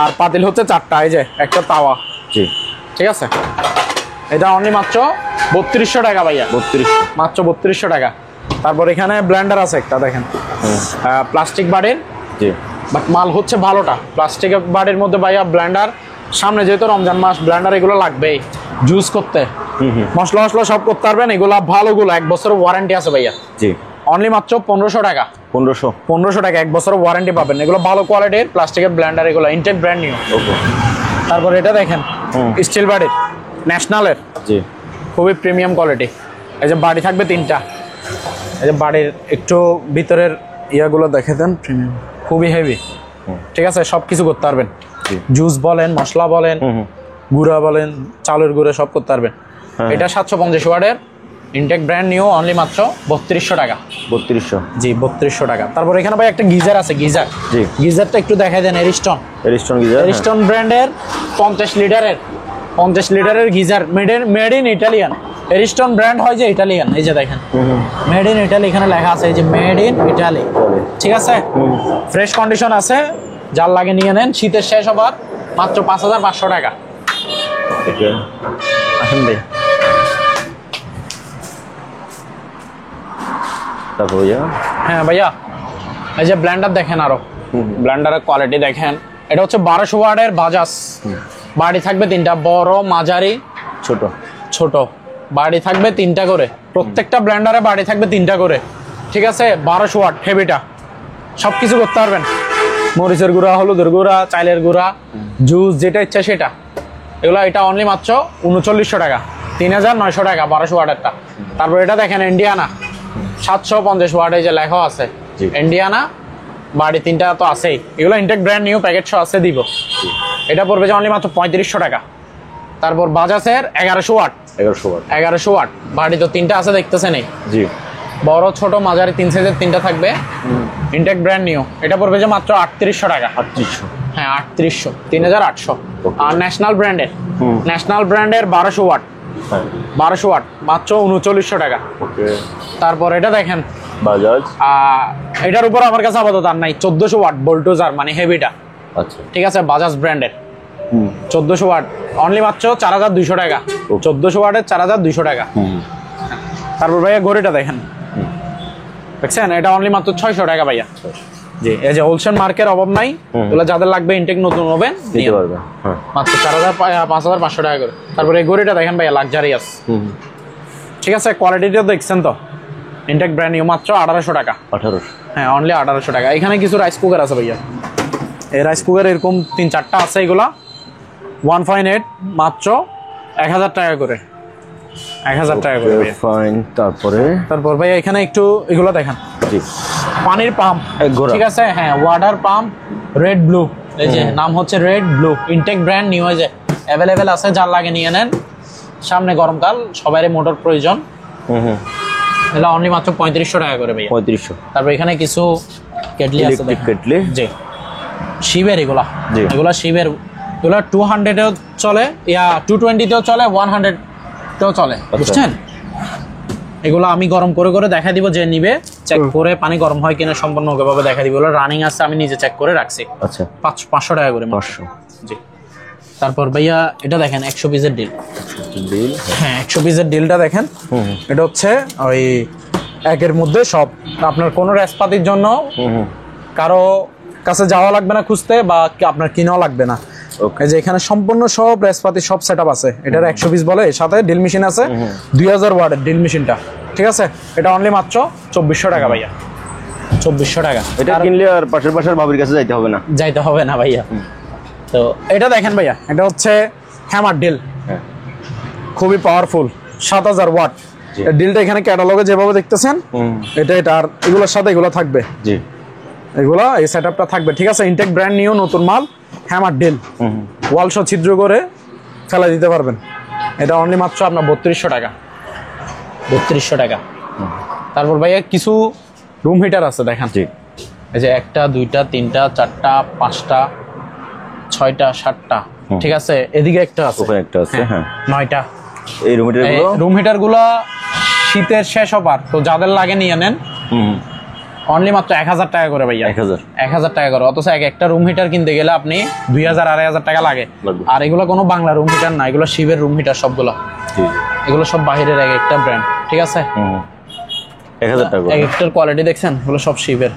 আর পাতিল হচ্ছে 4টা, এই যে একটা তাওয়া, জি। ঠিক আছে? এটা অনলি মাত্র 3200 টাকা ভাইয়া, 3200, মাত্র 3200 টাকা। তারপর এখানে ব্লেন্ডার আছে একটা, দেখেন, প্লাস্টিক বাড়ির, জি। বাট মাল হচ্ছে ভালোটা, প্লাস্টিক বাড়ির মধ্যে ভাইয়া ব্লেন্ডার। সামনে যেহেতু রমজান মাস, ব্লেন্ডার এগুলো লাগবেই জুস করতে, মশলা সব করতে পারবেন। এগুলা ভালোগুলো, 1 বছরের ওয়ারেন্টি আছে ভাইয়া, জি। অনলি মাত্র 1500 টাকা। 1500 টাকা, 1 বছরের ওয়ারেন্টি পাবেন। এগুলো ভালো কোয়ালিটির প্লাস্টিকের ব্লেন্ডার, এগুলো ইনটেক ব্র্যান্ড নিউ। ওকে। তারপর এটা দেখেন, স্টিল বাড়ির, ন্যাশনালের, জি। খুবই প্রিমিয়াম কোয়ালিটি। এই যে বাড়ি থাকবে 3টা, এই যে বাড়ির একটু ভিতরের ইয়াগুলো দেখে দেন, প্রিমিয়াম, খুবই হেভি, ঠিক আছে? সব কিছু করতে পারবেন, জুস বলেন, মশলা বলেন, গুঁড়া বলেন, চালের গুঁড়া, সব করতে পারবেন। এটা 750 ওয়াটের, ইনটেক ব্র্যান্ড নিউ, অনলি মাত্র 3200 টাকা। 3200, জি, 3200 টাকা। তারপর এখানে ভাই একটা গিজার আছে, গিজার, জি। গিজারটা একটু দেখাই দেন, এরিস্টন গিজার, এরিস্টন ব্র্যান্ডের 50 লিটারের geyser, made in Italian. Ariston brand হয় যে ইটালিয়ান, এই যে দেখেন মেড ইন ইটালি, এখানে লেখা আছে, এই যে মেড ইন ইটালি, ঠিক আছে? ফ্রেশ কন্ডিশন আছে, যার লাগে নিয়ে নেন, শীতের শেষ হবার মাত্র 5500 টাকা। ওকে। আসেন ভাই, তারপর ভাইয়া, হ্যাঁ ভাইয়া, এই যে ব্লেন্ডার দেখেন, আরো ব্লেন্ডারের কোয়ালিটি দেখেন। এটা হচ্ছে 1200 ওয়াটের বাজাজ, বাড়ি থাকবে 3টা, বড়, মাঝারি, ছোট বাড়ি থাকবে 3টা করে। প্রত্যেকটা ব্লেন্ডারে বাড়ি থাকবে 3টা করে, ঠিক আছে? 1200 ওয়াট, হেভিটা, সব কিছু করতে পারবেন। মরিচের গুঁড়া, হলুদের গুঁড়া, চাইলের গুঁড়া, জুস, যেটা ইচ্ছা সেটা। এগুলো, এটা অনলি মাত্র 3900 টাকা, 3900 টাকা 1200 ওয়াটেরটা। তারপর এটা দেখেন, ইন্ডিয়ানা 750 ওয়াট, এই যে লেখা আছে ইন্ডিয়ানা বাড়ি 3টা তো আছেই, এগুলো ইনটেক ব্র্যান্ড নিউ প্যাকেট সহ আছে দিব। এটা পড়বে যে অনলি মাত্র 3500 টাকা। তারপর বাজাজের 1100 ওয়াট 1100 ওয়াট বাড়ি তো 3টা আছে দেখতেছেন এই জি, বড় ছোট মাঝারি 3 সাইজের 3টা থাকবে, ইনটেক ব্র্যান্ড নিউ। এটা পড়বে যে মাত্র 3800 টাকা। 3800, হ্যাঁ 3800, 3800। আর ন্যাশনাল ব্র্যান্ডের 1200 ওয়াট 1200 ওয়াট মাত্র 3900 টাকা। ওকে। তারপর এটা দেখেন বাজাজ, এটার উপর আমার কাছে আপাতত আর নাই, 1400 ওয়াট বোল্টোজার মানে হেভিটা। আচ্ছা, ঠিক আছে, বাজাজ ব্র্যান্ডের 1400 ওয়াট অনলি মাত্র 4200 টাকা। 1400 ওয়াটের 4200 টাকা। তারপর ভাইয়া ঘড়িটা দেখেন, দেখছেন এটা অনলি মাত্র 600 টাকা ভাইয়া। জি, এই যে হোলসেল মার্কের অভাব নাই, এগুলো যাদের লাগবে ইনটেক নতুন হবে নিতে পারবে মাত্র 5500 টাকা করে। তারপরে এই ঘড়িটা দেখেন ভাইয়া লাক্সারিয়াস, ঠিক আছে, কোয়ালিটিটা দেখছেন তো, ইনটেক ব্র্যান্ড নিউ মাত্র 1800 টাকা। 1800, হ্যাঁ অনলি 1800 টাকা। এখানে কিছু রাইস কুকার আছে ভাইয়া, এই রাইস কুকার এরকম 3-4টা আছে, এগুলা 1.8 মাত্র 1000 টাকা করে। 1000 টাকা করে ভাইয়া। ফাইন। তারপর ভাইয়া এখানে একটু এগুলো দেখেন, জি, পানির পাম্প, ঠিক আছে, হ্যাঁ ওয়াটার পাম্প রেড ব্লু, এই যে নাম হচ্ছে red blue, intact brand new, যে অ্যাভেলেবেল আছে, যার লাগে নিয়ে নেন। সামনে গরমকাল, সবারই মোটর প্রয়োজন। এগুলো অনলি মাত্র 3500 টাকা করে ভাইয়া। 3500। তারপর এখানে কিছু কেটলি আছে, কেটলি, জি, শিবের এগুলা, এগুলা শিবের, এগুলা 200-এও চলে, 220-তেও চলে, 100-তেও চলে, বুঝছেন? এগুলো আমি গরম করে করে দেখা দিব, যে নিবে চেক করে পানি গরম হয় কিনা সম্পূর্ণ ওভাবে দেখা দিব। এগুলো রানিং আছে, আমি নিজে চেক করে রাখছি। আচ্ছা, 500 টাকা করে। 500, জি। তারপর ভাইয়া এটা দেখেন 100 পিসের ডিল, হ্যাঁ 100 পিসের ডিলটা দেখেন। এটা হচ্ছে ওই একের মধ্যে সব, আপনার কোনো রেসপাতির জন্য কারো কাছে যাওয়া লাগবে না খুঁজতে, বা আপনার কিনাও লাগবে না। এই যে এখানে সম্পূর্ণ সব রেসপাতি সব সেটআপ আছে। এটার 100 পিস বলে, এর সাথে ড্রিল মেশিন আছে 2000 ওয়াটের ড্রিল মেশিনটা, ঠিক আছে। এটা অনলি মাত্র 2400 টাকা ভাইয়া। 2400 টাকা। এটা কিনলে আর পাশের ভাবির কাছে যাইতে হবে না ভাইয়া। তো এটা দেখেন ভাইয়া, এটা হচ্ছে হ্যামার ডিল, খুবই পাওয়ারফুল, 7000 ওয়াট। এই ডিলটা এখানে ক্যাটালগে যেভাবে দেখতেছেন এটা আর এগুলোর সাথে এগুলো থাকবে, জি, এগুলো এই সেটআপটা থাকবে, ঠিক আছে। ইনটেক ব্র্যান্ড নিউ নতুন মাল, হ্যামার ডিল, ওয়াল সহ ছিদ্র করে ফেলা দিতে পারবেন। এটা অনলি মাত্র আপনার 3200 টাকা। 3200 টাকা। তারপর ভাইয়া কিছু রুম হিটার আছে দেখেন, এই যে 1টা 2টা 3টা 4টা 5টা 6টা 7টা, ঠিক আছে। এদিকে একটা আছে, ওখানে একটা আছে, হ্যাঁ 9টা। এই রুম হিটার গুলো শীতের শেষ হবার, তো যাদের লাগে নিয়ে নেন। অনলি মাত্র 1000 টাকা করে ভাইয়া। 1000 টাকা করে। অথচ একটা রুম হিটার কিনতে গেলে আপনি 2000-2500 টাকা লাগে। আর এগুলো কোনো বাংলা রুম হিটার না, এগুলো শিবের রুম হিটার সবগুলো। এগুলো সব বাইরের একটা ব্র্যান্ড, ঠিক আছে। 1000 টাকা। একটার কোয়ালিটি দেখছেন, এগুলো সব শিবের,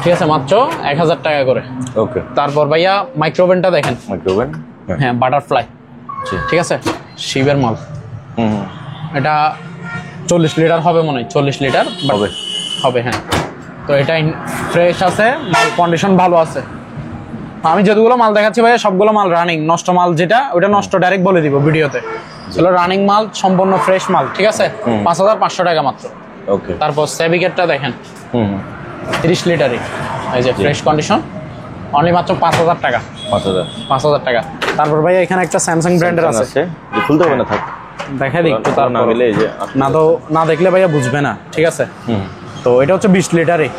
ঠিক আছে, মাত্র 1000 টাকা করে। ওকে। তারপর ভাইয়া মাইক্রোওভেনটা দেখেন, হ্যাঁ বাটারফ্লাই, ঠিক আছে, শিবের মাল। এটা 40 লিটার হবে মনে হয়, 40 লিটার হবে, হ্যাঁ। তো এটা ফ্রেশ আছে, মাল কন্ডিশন ভালো আছে। আমি যেগুলো মাল দেখাচ্ছি ভাইয়া সবগুলো মাল রানিং, নষ্ট মাল যেটা ওটা নষ্ট ডাইরেক্ট বলে দিব ভিডিওতে। চলো, রানিং মাল সম্পূর্ণ ফ্রেশ মাল, ঠিক আছে, 5500 টাকা মাত্র। ওকে। তারপর সেভিকেটটা দেখেন, 30 লিটারই, এই যে ফ্রেশ কন্ডিশন, অনলি মাত্র 5000 টাকা। 5000 টাকা। তারপর ভাইয়া এখানে একটা স্যামসাং ব্র্যান্ডের আছে, খুলতে হবে না, থাক দেখাই দিই একটু। তার না দেখলে ভাইয়া বুঝবে না, ঠিক আছে। তো এটা হচ্ছে 20 লিটারই,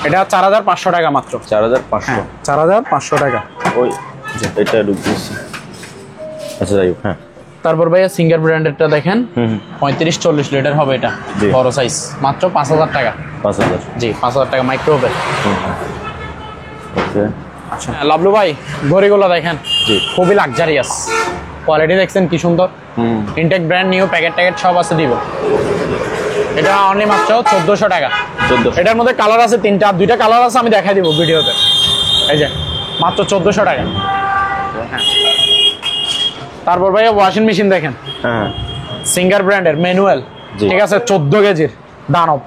এটা 4500 টাকা মাত্র। 4500 টাকা। ওই এটা ঢুকতেছি, আচ্ছা যাই হোক, হ্যাঁ। তারপর ভাইয়া সিঙ্গার ব্র্যান্ডেরটা দেখেন, 35-40 লিটার হবে, এটা বড় সাইজ, মাত্র 5000 টাকা। 5000, জি 5000 টাকা মাইক্রোওভেন। ওকে। আচ্ছা লাভলু ভাই, ঘড়িগুলো দেখেন, জি খুবই লাক্সারিয়াস, কোয়ালিটি দেখছেন কি সুন্দর, ইনটেক ব্র্যান্ড নিউ, প্যাকেট সব আছে দিব। এটা অনলি মাত্র 1400 টাকা। 1400। এটার মধ্যে কালার আছে 3টা, 2টা কালার আছে, আমি দেখাই দিব ভিডিওতে। এই যে মাত্র 1400 টাকা। হ্যাঁ। তারপর ভাইয়া ওয়াশিং মেশিন দেখেন, হ্যাঁ সিঙ্গার ব্র্যান্ডের ম্যানুয়াল, ঠিক আছে, 14 কেজির দানব।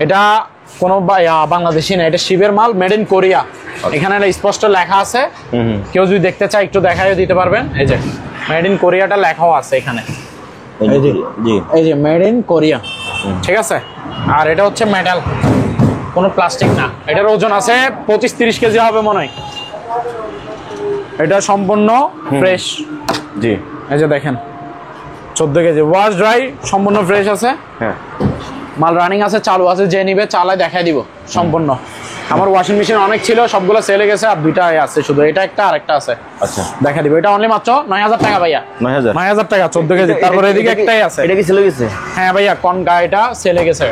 এটা কোনো বাংলাদেশি না, এটা শিবের মাল, মেড ইন কোরিয়া। এখানে স্পষ্ট লেখা আছে, কেউ যদি দেখতে চায় একটু দেখাইও দিতে পারবেন। এই যে মেড ইন কোরিয়াটা লেখাও আছে এখানে, এই যে মেড ইন কোরিয়া, ঠিক আছে। আর এটা হচ্ছে মেটাল, কোনো প্লাস্টিক না। এটার ওজন আছে 25-30 কেজি হবে মনে হয়। এটা সম্পূর্ণ ফ্রেশ। জি, এই যে দেখেন 14 কেজি ওয়াশ ড্রাই, সম্পূর্ণ ফ্রেশ আছে। হ্যাঁ, মাল রানিং আছে, চালু আছে, যে নিবে চালায় দেখাই দিব সম্পূর্ণ। আমার ওয়াশিং মেশিন অনেক ছিল, সবগুলো সেলে গেছে, আর দুইটা আছে শুধু, এটা একটা আর একটা আছে। আচ্ছা, দেখা দিব। এটা অনলি মাত্র 9000 টাকা ভাইয়া। 9000 টাকা 14 কেজি। তারপরে এদিকে একটাই আছে। এটা কি সেল গেছে? হ্যাঁ ভাইয়া, কোন গাড়িটা সেলে গেছে।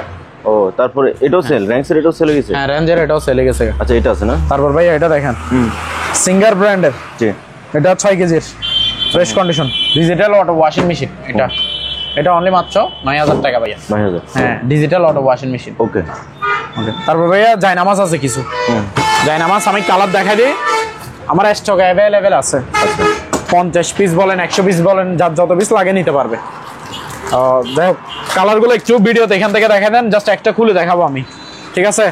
ও, তারপরে এটাও সেল, র্যাঙ্কসের এটাও সেল গেছে। হ্যাঁ, রেঞ্জের এটাও সেলে গেছে। আচ্ছা, এটা আছে না? তারপর ভাইয়া এটা দেখেন, সিঙ্গার ব্র্যান্ডের। জি, এটা 6 কেজির fresh condition digital auto washing machine. এটা অনলি মাত্র 9000 টাকা ভাইয়া। 9000। হ্যাঁ, ডিজিটাল অটো ওয়াশিং মেশিন। ওকে। তারপর ভাইয়া জায়নামাজ আছে কিছু। জায়নামাজ আমি কালার দেখাই দিই, আমার স্টক অ্যাভেলেবেল আছে। আচ্ছা, 50 পিস বলেন, 100 পিস বলেন, যার যত পিস লাগে নিতে পারবে। যাই হোক, কালারগুলো একটু ভিডিওতে এখান থেকে দেখাই দেন, জাস্ট একটা খুলে দেখাবো আমি, ঠিক আছে?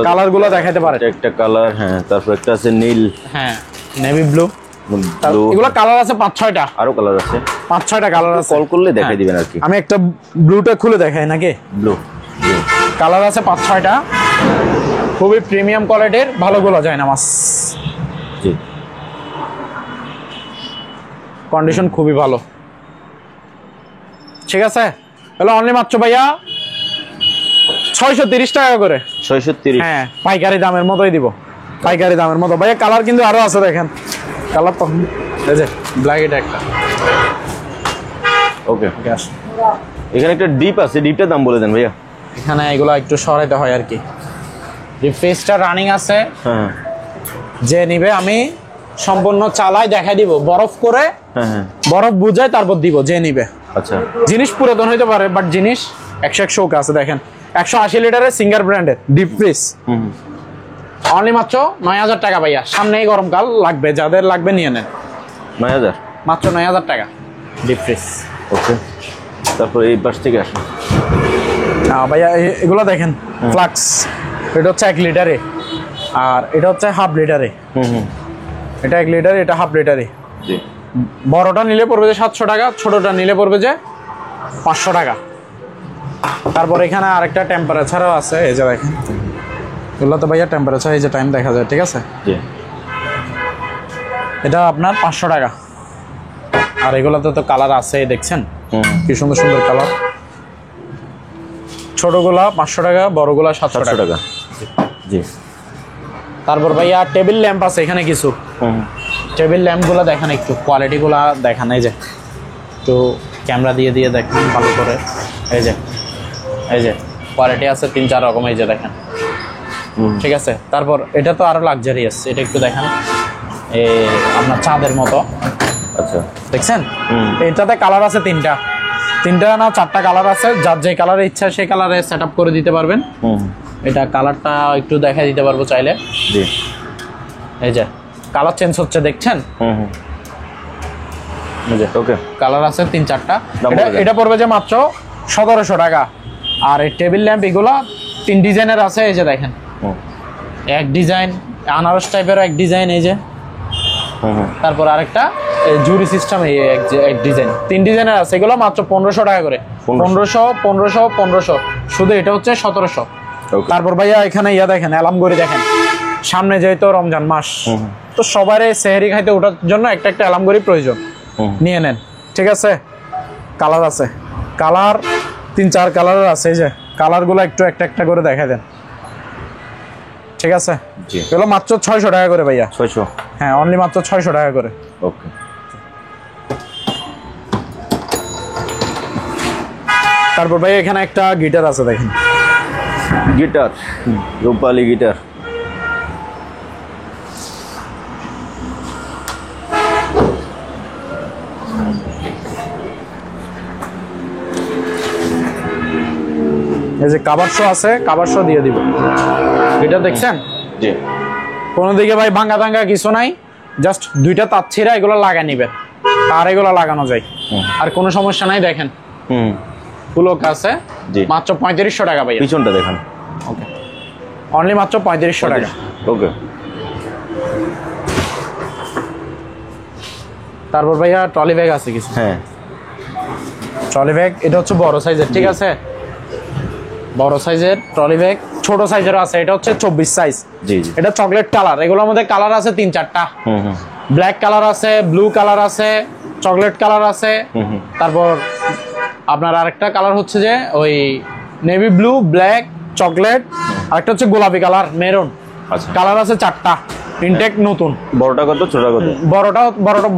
কালারগুলো দেখাইতে পারে। একটা কালার, হ্যাঁ, তারপর একটা আছে নীল, হ্যাঁ, নেভি ব্লু। ব্লু, এগুলো কালার আছে 5-6টা। আরো কালার আছে, 5-6টা কালার আছে। কল করলে দেখাই দিবেন আর কি। আমি একটা ব্লুটা খুলে দেখাই নাকি? ব্লু, কালার আছে 5-6টা, খুবই প্রিমিয়াম কোয়ালিটির, ভালোগুলো জায়নামাজ। জি, কন্ডিশন খুবই ভালো, ঠিক আছে? তাহলে অনলি মাত্র ভাইয়া 630 টাকা করে। 630। হ্যাঁ, পাইকারি দামের মতোই দিব, পাইকারি দামের মতো ভাইয়া। কালার কিন্তু আরো আছে, দেখেন কালার তো এই যে ব্ল্যাক, এটা একটা। ওকে, এখানে একটা ডিপ আছে, ডিপটার দাম বলে দেন ভাইয়া। এখানে এগুলো একটু সরাইতে হয় আর কি। রিফ্রেশটা রানিং আছে, হ্যাঁ, যে নিবে আমি সম্পূর্ণ চালাই দেখাই দিব, বরফ করে, হ্যাঁ, হ্যাঁ, বরফ বুঝাই তারপর দিব যে নিবে। আচ্ছা, জিনিস পুরাতন হইতে পারে, বাট জিনিস 100 ওকে আছে। দেখেন 180 লিটারের সিঙ্গার ব্র্যান্ডের ডিপ ফ্রিজ, অনলি মাত্র 9000 টাকা ভাইয়া। সামনেই গরমকাল, লাগবে, যাদের লাগবে নিয়ে নেন। 9000, মাত্র 9000 টাকা ডিপ ফ্রিজ। ওকে। তারপর এই পাশ থেকে আসুন ভাইয়া, এগুলো দেখেন ফ্লাক্স। এটা হচ্ছে 1 লিটারে, আর এটা হচ্ছে হাফ লিটারে। এটা 1 লিটারে, এটা হাফ লিটারে। জি, বড়টা নিলে পড়বে যে 700 টাকা, ছোটটা নিলে পড়বে যে 500 টাকা। তারপর এখানে আরেকটা টেম্পারেচারও আছে, এই যে দেখেন, এগুলো তো ভাইয়া টেম্পারেচার, এই যে টাইম দেখা যায়, ঠিক আছে? জি, এটা আপনার 500 টাকা। আর এগুলোতে তো কালার আছে, দেখছেন কি সুন্দর সুন্দর কালার। ছোটগুলা 500 টাকা, বড়গুলা 700 টাকা। জি। তারপর ভাইয়া টেবিল ল্যাম্প আছে এখানে কিছু। টেবিল ল্যাম্পগুলো দেখেন, একটু কোয়ালিটিগুলো দেখেন। এই যে একটু ক্যামেরা দিয়ে দিয়ে দেখেন ভালো করে। এই যে কোয়ালিটি আছে 3-4 রকম, এই যে দেখেন, ঠিক আছে? তারপর এটা তো আরো লাক্সারিয়াস, এটা একটু দেখেন, আপনার চাঁদের মতো। আচ্ছা, দেখছেন? এটাতে কালার আছে 3টা না 4টা কালার আছে, যার যে কালারের ইচ্ছা সেই কালারে সেট আপ করে দিতে পারবেন। এটা কালারটা একটু দেখা দিতে পারবো চাইলে। জি, এই যে কালার চেঞ্জ হচ্ছে, দেখছেন? এই যে ওকে, কালার আছে 3-4টা। এটা পড়বে যে মাত্র 1700 টাকা। আর এই টেবিল ল্যাম্প এগুলা 3 ডিজাইনের আছে, এই যে দেখেন, এক ডিজাইন আনারস টাইপের, এক ডিজাইন, এই যে। তারপর আরেকটা জুরি সিস্টেম, এই এক ডিজাইন, 3 ডিজাইনের আছে। এগুলো মাত্র 1500 টাকা করে। 1500 শুধু এটা হচ্ছে 1700। তারপর ভাইয়া এখানে দেখেন, অ্যালামগড়ি দেখেন, সামনে যেহেতু রমজান মাস, তো সবারই সেহরি খাইতে ওঠার জন্য একটা একটা অ্যালামগড়ি প্রয়োজন, নিয়ে নেন, ঠিক আছে? কালার আছে, কালার 3-4 কালারের আছে। এই যে কালারগুলো একটু একটা একটা করে দেখা দেন, ঠিক আছে? এগুলো মাত্র 600 টাকা করে ভাইয়া। 600? হ্যাঁ, অনলি মাত্র 600 টাকা করে। ওকে। তারপর ভাই এখানে একটা গিটার আছে, দেখেন, গিটার, রূপালী গিটার। এই যে কাভার শো আছে, কাভার শো দিয়ে দিব। গিটার দেখছেন? জি। কোনো দিকে ভাই ভাঙ্গা টাঙ্গা কিছু নাই, জাস্ট 2টা তার ছিঁড়া এগুলো লাগাই নিবেন, আর এগুলো লাগানো যায়, আর কোনো সমস্যা নাই। দেখেন পুলক আছে, মাত্র 3500 টাকা ভাই। পিছনটা দেখেন, ওকে, অনলি মাত্র 3500 টাকা। ওকে। তারপর ভাইয়া ট্রলি ব্যাগ আছে কিছু। হ্যাঁ, ট্রলি ব্যাগ, এটা হচ্ছে বড় সাইজের, ঠিক আছে? বড় সাইজের ট্রলি ব্যাগ ছোট সাইজেরও আছে, এটা হচ্ছে 24 সাইজ। জি জি। এটা চকলেট কালার, এগুলোর মধ্যে কালার আছে 3-4টা। ব্ল্যাক কালার আছে, ব্লু কালার আছে, চকলেট কালার আছে। তারপর আপনার আরেকটা কালার হচ্ছে যে ওই নেভি ব্লু, ব্ল্যাক, চকলেট, আরেকটা হচ্ছে গোলাপি কালার, মেরুন। আচ্ছা, কালার আছে 4টা, ইনটেক নতুন। বড়টা কত, ছোটটা কত?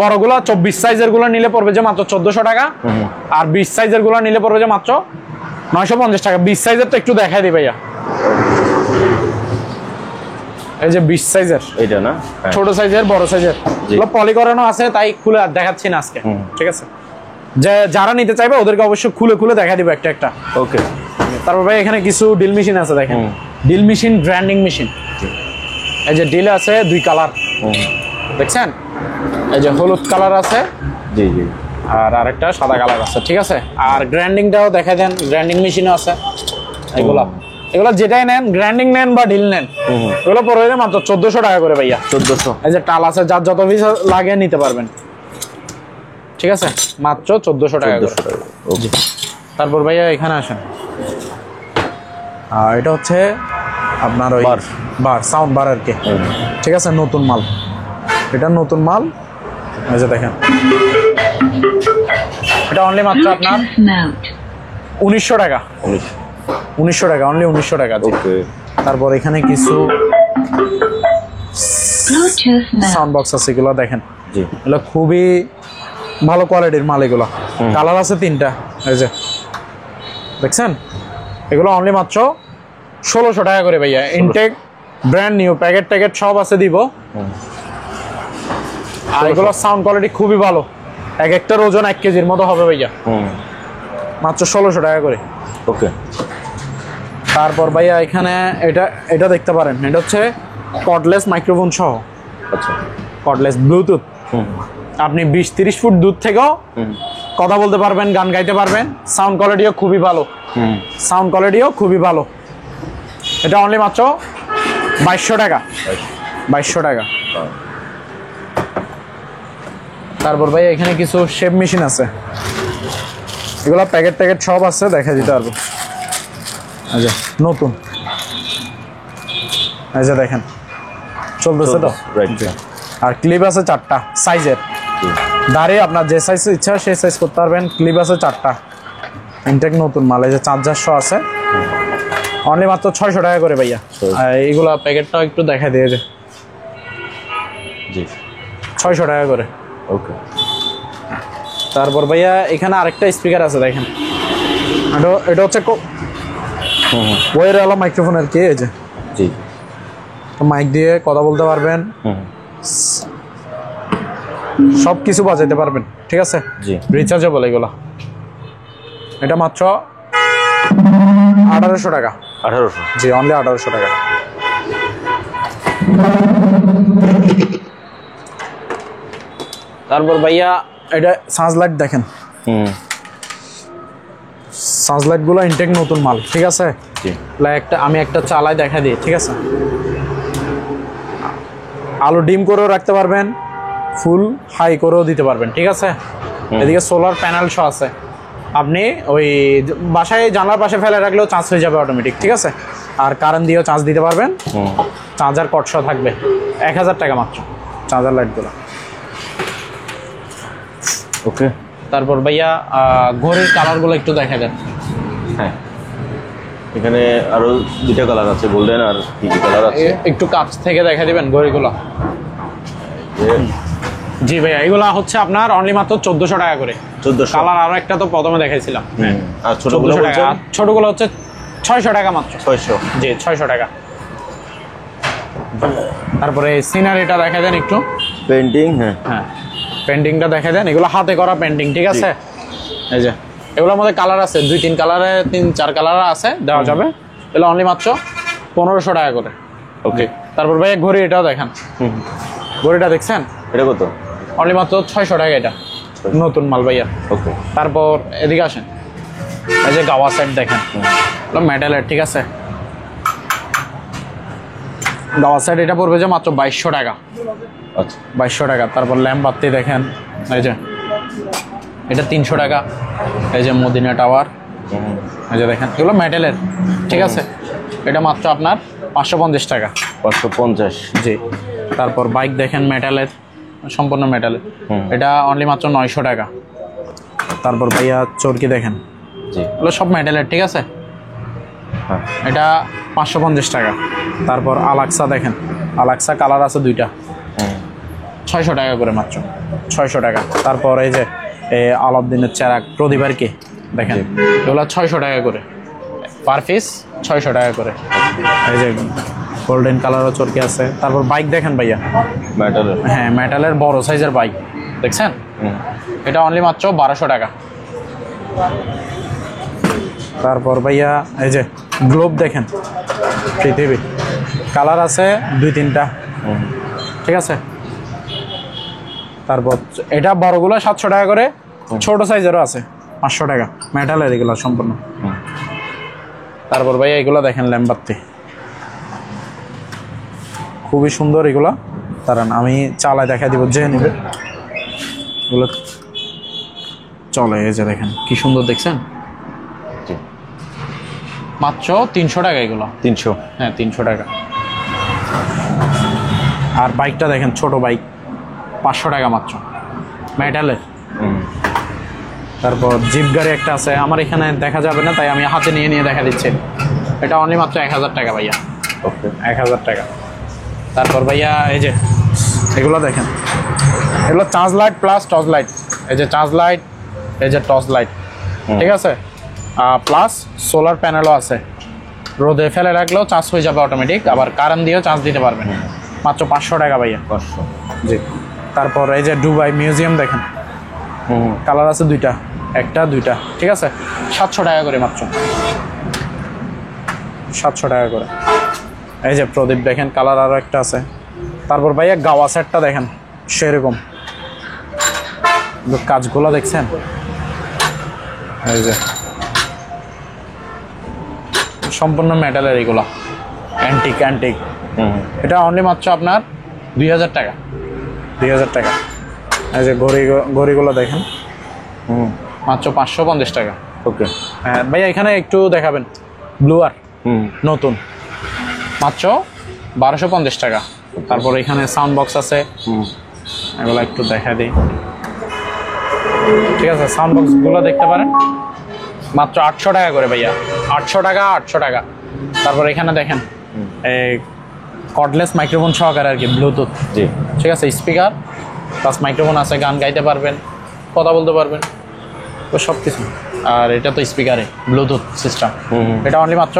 বড়গুলো 24 সাইজের গুলো নিলে পড়বে যে মাত্র 1400 টাকা, আর 20 সাইজের গুলো নিলে পড়বে যে মাত্র 950 টাকা। 20 সাইজের তো একটু দেখাই দিই ভাইয়া, এই যে 20 সাইজের, এইটা না? ছোট সাইজের, বড় সাইজের, এগুলো পলি করানো আছে, তাই খুলে দেখাচ্ছি না আজকে। ঠিক আছে, যে যারা নিতে চাইবে ওদেরকে অবশ্যই খুলে খুলে দেখা দিব একটা একটা। ওকে। তারপর ভাই এখানে কিছু ডিল মেশিন আছে, দেখেন ডিল মেশিন, গ্রাইন্ডিং মেশিন। এই যে ডিল আছে 2 কালার, দেখছেন? এই যে হলুদ কালার আছে, জি জি, আর আরেকটা সাদা কালার আছে। ঠিক আছে, আর গ্রাইন্ডিংটাও দেখা দেন, গ্রাইন্ডিং মেশিনও আছে। এগুলো যেটাই নেন, গ্রাইন্ডিং নেন বা ডিল নেন, এগুলো পড়বে মাত্র 1400 টাকা করে ভাইয়া। 1400। এই যে টাল আছে, যার যত পিস লাগে নিতে পারবেন। ঠিক আছে, মাত্র 1400 টাকা করে। ওকে। তারপর ভাইয়া এখানে আসেন, এটা হচ্ছে আপনার ওই বার, সাউন্ড বার আর কি। ঠিক আছে, নতুন মাল, এটা নতুন মাল। এই যে দেখেন, এটা অনলি মাত্র আপনার 1900 টাকা। 1900 টাকা, অনলি 1900 টাকা। ওকে। তারপর এখানে কিছু সাউন্ড বক্স আছে, এগুলো দেখেন, জি, এগুলো খুবই ভালো কোয়ালিটির মাল। এগুলো কালার আছে 3টা, এই যে দেখছেন। এগুলো অনলি মাত্র 1600 টাকা করে ভাইয়া। ইনটেক, ব্র্যান্ড নিউ, প্যাকেট ট্যাকেট সব আছে দিব। আর এগুলো সাউন্ড কোয়ালিটি খুবই ভালো, এক একটার ওজন 1 কেজির মতো হবে ভাইয়া। মাত্র 1600 টাকা করে। ওকে। তারপর ভাইয়া এখানে এটা দেখতে পারেন, এটা হচ্ছে কর্ডলেস মাইক্রোফোন সহ। আচ্ছা, কর্ডলেস ব্লুটুথ। আপনি 20-30 ফুট দূর থেকেও কথা বলতে পারবেন, গান গাইতে পারবেন। সাউন্ড কোয়ালিটিও খুবই ভালো, সাউন্ড কোয়ালিটিও খুবই ভালো। এটা অনলি মাত্র 2200 টাকা। 2200 টাকা। তারপর ভাই এখানে কিছু শেপ মেশিন আছে, এগুলো প্যাকেট ট্যাকেট সব আছে, দেখা দিতে পারবো। আচ্ছা, নতুন, এই যে দেখেন চলতেছে তো। আর ক্লিপ আছে 4টা সাইজের, দাঁড়িয়ে আপনার যে সাইজ ইচ্ছা সেই সাইজ করতে পারবেন। ক্লিপ আছে 4টা, ইনটেক নতুন মাল। এই যে চার্জার সহ আছে, অনলি মাত্র 600 টাকা করে ভাইয়া। এইগুলা প্যাকেটটাও একটু দেখা দিয়ে যে, জি, 600 টাকা করে। ওকে। তারপর ভাইয়া এখানে আরেকটা স্পিকার আছে, দেখেন, এটা হচ্ছে ওয়ের আলা মাইক্রোফোন আর কি। এই যে, জি, মাইক দিয়ে কথা বলতে পারবেন, সব কিছু বাজাইতে পারবেন। ঠিক আছে, জি, রিচার্জেবল এগুলা। এটা মাত্র 1800 টাকা। 1800? জি, অনলি 1800 টাকা। তারপর ভাইয়া এটা সানলাইট দেখেন, সানলাইট গুলো ইনটেক নতুন মাল। ঠিক আছে, আমি একটা চালাই দেখা দিই। ঠিক আছে, আলো ডিম করেও রাখতে পারবেন, ফুল হাই করেও দিতে পারবেন। ঠিক আছে, এদিকে সোলার প্যানেল সহ আছে। আপনি ওই বাসায় জানলার পাশে ফেলে রাখলেও চার্জ হয়ে যাবে অটোমেটিক। ঠিক আছে, আর কারেন্ট দিয়েও চার্জ দিতে পারবেন। চার্জার কট সহ থাকবে, 1000 টাকা মাত্র চার্জার লাইটগুলো। ওকে। তারপর ভাইয়া ঘড়ির কালারগুলো একটু দেখা দেন। হ্যাঁ, এখানে আরো 2টা কালার আছে, গোল্ডেন আর কি কি কালার আছে? একটু কাছ থেকে দেখা দিবেন ঘড়িগুলো। জি ভাইয়া, এগুলা হচ্ছে আপনার অনলি মাত্র 1400 টাকা করে। 1400 কালার। আরো একটা তো প্রথমে দেখাইছিলাম। আর ছোটগুলো টাকা, ছোটগুলো হচ্ছে 600 টাকা মাত্র। 600? জি, 600 টাকা। তারপরে সিনারিটা দেখা দেন একটু, পেন্টিং। হ্যাঁ, পেন্টিংটা দেখা দেন, এগুলো হাতে করা পেন্টিং। ঠিক আছে, এই যে এগুলোর মধ্যে কালার আছে 2-3 কালারে, 3-4 কালার আছে, দেওয়া যাবে। এগুলো অনলি মাত্র 1500 টাকা করে। ওকে। তারপর ভাইয়া ঘড়ি, এটাও দেখেন, ঘড়িটা দেখছেন? এটা কত? অনলি মাত্র 600 টাকা। এটা নতুন মাল ভাইয়া। ওকে। তারপর এদিকে আসেন, এই যে গাওয়া সেট দেখেন, মেটালের। ঠিক আছে, গাওয়া সেট এটা পড়বে যে মাত্র 2200 টাকা। আচ্ছা, 2200 টাকা। তারপর ল্যাম্প বাতি দেখেন, এই যে এটা 300 টাকা। এই যে মদিনা টাওয়ার, এই যে দেখেন, এগুলো মেটালের। ঠিক আছে, এটা মাত্র আপনার 550 টাকা। 550। জি। তারপর বাইক দেখেন মেটালের, সম্পূর্ণ মেটালের, এটা অনলি মাত্র 900 টাকা। তারপর ভাইয়া চরকি দেখেন, জি, এগুলো সব মেটালের, ঠিক আছে। হ্যাঁ, এটা 550 টাকা। তারপর আলাক্সা দেখেন, আলাক্সা কালার আছে দুইটা, 600 টাকা করে মাত্র, 600 টাকা। তারপর এই যে আলাউদ্দিনের চেরাগ প্রদীপ কি দেখেন, এগুলো 600 টাকা করে পার পিস, 600 টাকা করে। এই যে গোল্ডেন কালারও চরকি আছে। তারপর বাইক দেখেন ভাইয়া, মেটালের, হ্যাঁ মেটালের বড় সাইজের বাইক দেখছেন, এটা অনলি মাত্র 1200 টাকা। তারপর ভাইয়া এই যে গ্লোব দেখেন, পৃথিবী কালার আছে 2-3টা, ঠিক আছে। তারপর এটা বড়গুলো 700 টাকা করে, ছোট সাইজেরও আছে 500 টাকা, মেটালের এগুলো সম্পূর্ণ। তারপর ভাইয়া এগুলো দেখেন ল্যাম্বাত্তি, খুবই সুন্দর এগুলো। দাঁড়ান আমি চালায় দেখা দিব, যে নেবে এগুলো চলে। এই যে দেখেন কি সুন্দর, দেখছেন, মাত্র 300 টাকা এগুলো। 300, হ্যাঁ 300 টাকা। আর বাইকটা দেখেন, ছোট বাইক, 500 টাকা মাত্র, মেটালের। তারপর জিপ গাড়ি একটা আছে, আমার এখানে দেখা যাবে না তাই আমি হাতে নিয়ে নিয়ে দেখা দিচ্ছি। এটা অনলি মাত্র 1000 টাকা ভাইয়া। ওকে, 1000 টাকা। তারপর ভাইয়া এই যে এগুলো দেখেন, এগুলো charge light plus torch light. এই যে চার্জ লাইট, এই যে টর্চ লাইট, ঠিক আছে, প্লাস সোলার প্যানেলও আছে। রোদে ফেলে রাখলেও চার্জ হয়ে যাবে অটোমেটিক, আবার কারেন্ট দিয়েও চার্জ দিতে পারবেন। মাত্র 500 টাকা ভাইয়া। 500, জি। তারপর এই যে দুবাই মিউজিয়াম দেখেন, কালার আছে দুইটা, একটা দুইটা, ঠিক আছে, 700 টাকা করে মাত্র, 700 টাকা করে। এই যে প্রদীপ দেখেন, কালার আরও একটা আছে। তারপর ভাইয়া গাওয়া সেটটা দেখেন, সেরকম কাজগুলো দেখছেন, এই যে সম্পূর্ণ মেটালের এগুলো, অ্যান্টিক অ্যান্টিক। এটা অনলি মাত্র আপনার 2000 টাকা, 2000 টাকা। এই যে ঘড়িগুলো দেখেন, মাত্র 550 টাকা। ওকে, হ্যাঁ ভাইয়া এখানে একটু দেখাবেন, ব্লু আর নতুন, মাত্র 1250 টাকা। তারপর এখানে সাউন্ড বক্স আছে, এগুলো একটু দেখা দিই, ঠিক আছে। সাউন্ড বক্সগুলো দেখতে পারেন, মাত্র 800 টাকা করে ভাইয়া, 800 টাকা, 800 টাকা। তারপর এখানে দেখেন এই কর্ডলেস মাইক্রোফোন সহকারে আর কি, ব্লুটুথ, জি, ঠিক আছে, স্পিকার প্লাস মাইক্রোফোন আছে, গান গাইতে পারবেন, কথা বলতে পারবেন, তো সব কিছু। আর এটা তো স্পিকারে ব্লুটুথ সিস্টেম, এটা অনলি মাত্র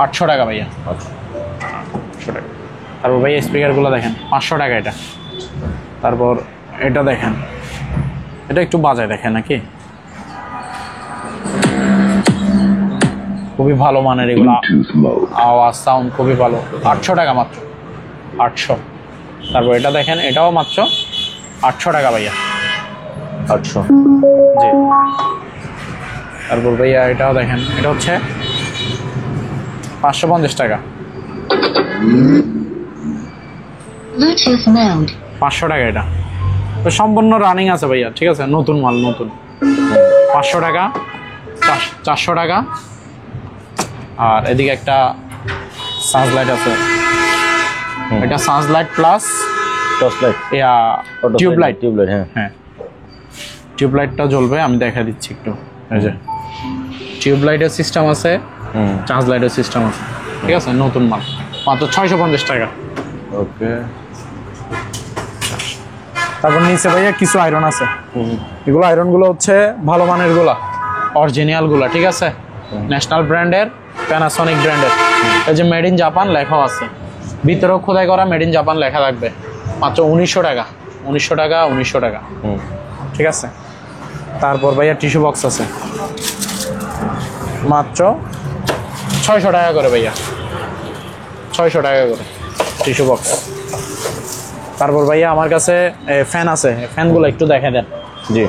800 টাকা ভাইয়া, 800 টাকা। তারপর ভাইয়া স্পিকারগুলো দেখেন, 500 টাকা এটা। তারপর এটা দেখেন, এটা একটু বাজায় দেখেন নাকি, খুবই ভালো মানের এগুলো, আওয়াজ সাউন্ড খুবই ভালো, 800 টাকা মাত্র, 800। তারপর এটা দেখেন, এটাও মাত্র 800 টাকা ভাইয়া, 800, জি। তারপর ভাইয়া এটাও দেখেন, এটা হচ্ছে 550 টাকা, Bluetooth mode. 500 টাকা এটা, তো সম্পূর্ণ রানিং আছে ভাইয়া, ঠিক আছে, নতুন মাল, নতুন। 500 টাকা, 400 টাকা। আর এদিকে একটা সানস লাইট আছে, এটা Suns light plus torch light, tube light, হ্যাঁ, হ্যাঁ টিউব লাইটটা জ্বলবে, আমি দেখা দিচ্ছি একটু। এই যে টিউব লাইটের সিস্টেম আছে, চার্জ লাইটের সিস্টেম আছে, ঠিক আছে, নতুন মাল, মাত্র 650 টাকা। ওকে। তারপর নিচে ভাইয়া কিছু আয়রন আছে, এগুলো আয়রনগুলো হচ্ছে ভালো মানের গুলা, অরিজিনাল গুলা, ঠিক আছে, ন্যাশনাল ব্র্যান্ডের, প্যানাসনিক ব্র্যান্ডের। এই যে মেড ইন জাপান লেখা আছে, ভিতরেও খোদাই করা মেড ইন জাপান লেখা থাকবে, মাত্র 1900 টাকা, 1900 টাকা, 1900 টাকা, ঠিক আছে। তারপর ভাইয়া টিস্যু বক্স আছে, মাত্র 600 টাকা করে ভাইয়া, 600 টাকা করে টিস্যু বক্স। তারপর ভাইয়া আমার কাছে ফ্যান আছে, ফ্যানগুলো একটু দেখে দেন। জি,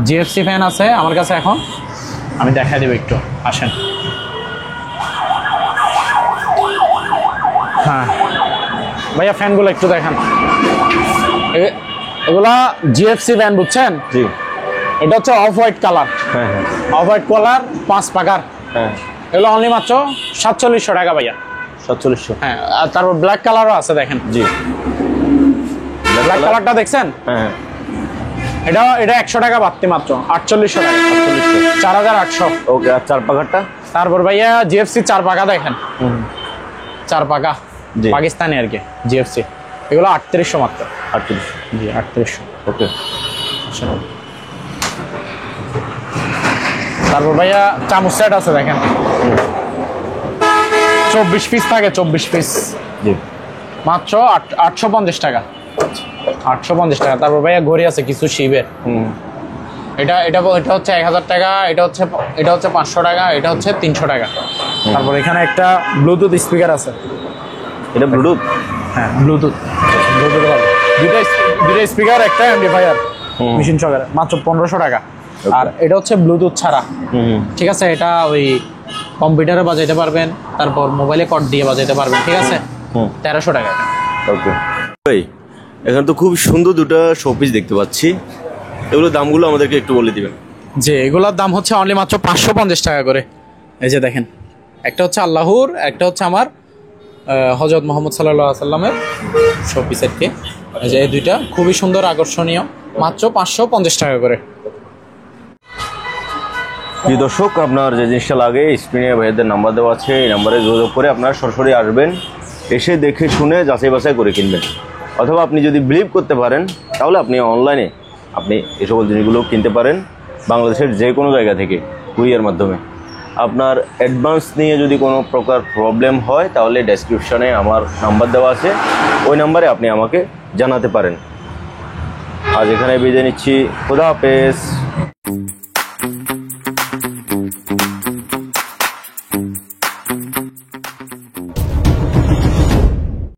জিএফসি ফ্যান আছে আমার কাছে এখন, আমি দেখা দেবো একটু, আসেন। হ্যাঁ ভাইয়া ফ্যানগুলো একটু দেখান, এগুলা জিএফসি ফ্যান, বুঝছেন? জি, এটা হচ্ছে অফ হোয়াইট কালার, হ্যাঁ, হ্যাঁ, অফ হোয়াইট কালার, 5 পাকার, হ্যাঁ, এগুলো অনলি মাত্র 4700 টাকা ভাইয়া। 4700। হ্যাঁ, আর তারপর ব্ল্যাক কালারও আছে দেখেন। জি, ব্ল্যাক কালারটা দেখছেন? হ্যাঁ এটা 100 টাকা বাড়তি মাত্র 4800 টাকা, 4800। ওকে। আর চার পাখারটা? তারপর ভাইয়া জিএফসি 4 পাকা দেখেন, 4 পাকা জি। পাকিস্তানি আর কি জিএফসি, এগুলো 3800 মাত্র। 3800। জি 3800। ওকে। তারপর ভাইয়া চামচ সেট আছে দেখেন, 24 পিস থাকে, 24 পিস জি। মাত্র 850 টাকা, 850 টাকা। তারপর ভাইয়া ঘড়ি আছে কিছু শিবের, এটা হচ্ছে 1000 টাকা, এটা হচ্ছে 500 টাকা, এটা হচ্ছে 300 টাকা। তারপর এখানে একটা ব্লুটুথ স্পিকার আছে। এটা ব্লুটুথ? হ্যাঁ ব্লুটুথ, দুটো স্পিকার, একটা অ্যাম্পলিফায়ার মেশিন সহকারে, মাত্র 1500 টাকা। আর এটা হচ্ছে ব্লুটুথ ছাড়া, ঠিক আছে? এটা ওই কম্পিউটারে বাজাইতে পারবেন, তারপর মোবাইলে কর্ড দিয়ে বাজাইতে পারবেন, ঠিক আছে? 1300 টাকা। ওকে ভাই, এখানে তো খুব সুন্দর দুটো শোপিস দেখতে পাচ্ছি, এগুলোর দামগুলো আমাদেরকে একটু বলে দিবেন। যে এগুলোর দাম হচ্ছে অনলি মাত্র 550 টাকা করে। এই যে দেখেন, একটা হচ্ছে আল্লাহর, একটা হচ্ছে আমার হযরত মুহাম্মদ সাল্লাল্লাহু আলাইহি সাল্লামের শোপিস আর কি। এই যে এই দুইটা খুবই সুন্দর আকর্ষণীয়, মাত্র 550 টাকা করে। যে দর্শক, আপনার যে জিনিসটা লাগে স্ক্রিনে ভাইয়াদের নাম্বার দেওয়া আছে, এই নাম্বারে যোগাযোগ করে আপনারা সরাসরি আসবেন, এসে দেখে শুনে যাচাই বাছাই করে কিনবেন। অথবা আপনি যদি বিলিভ করতে পারেন তাহলে আপনি অনলাইনে আপনি এই সকল জিনিসগুলো কিনতে পারেন বাংলাদেশের যে কোনো জায়গা থেকে কুরিয়ার মাধ্যমে। আপনার অ্যাডভান্স নিয়ে যদি কোনো প্রকার প্রবলেম হয় তাহলে ডেসক্রিপশনে আমার নাম্বার দেওয়া আছে, ওই নাম্বারে আপনি আমাকে জানাতে পারেন। আজ এখানে বিদায় নিচ্ছি, খোদা হাফেজ।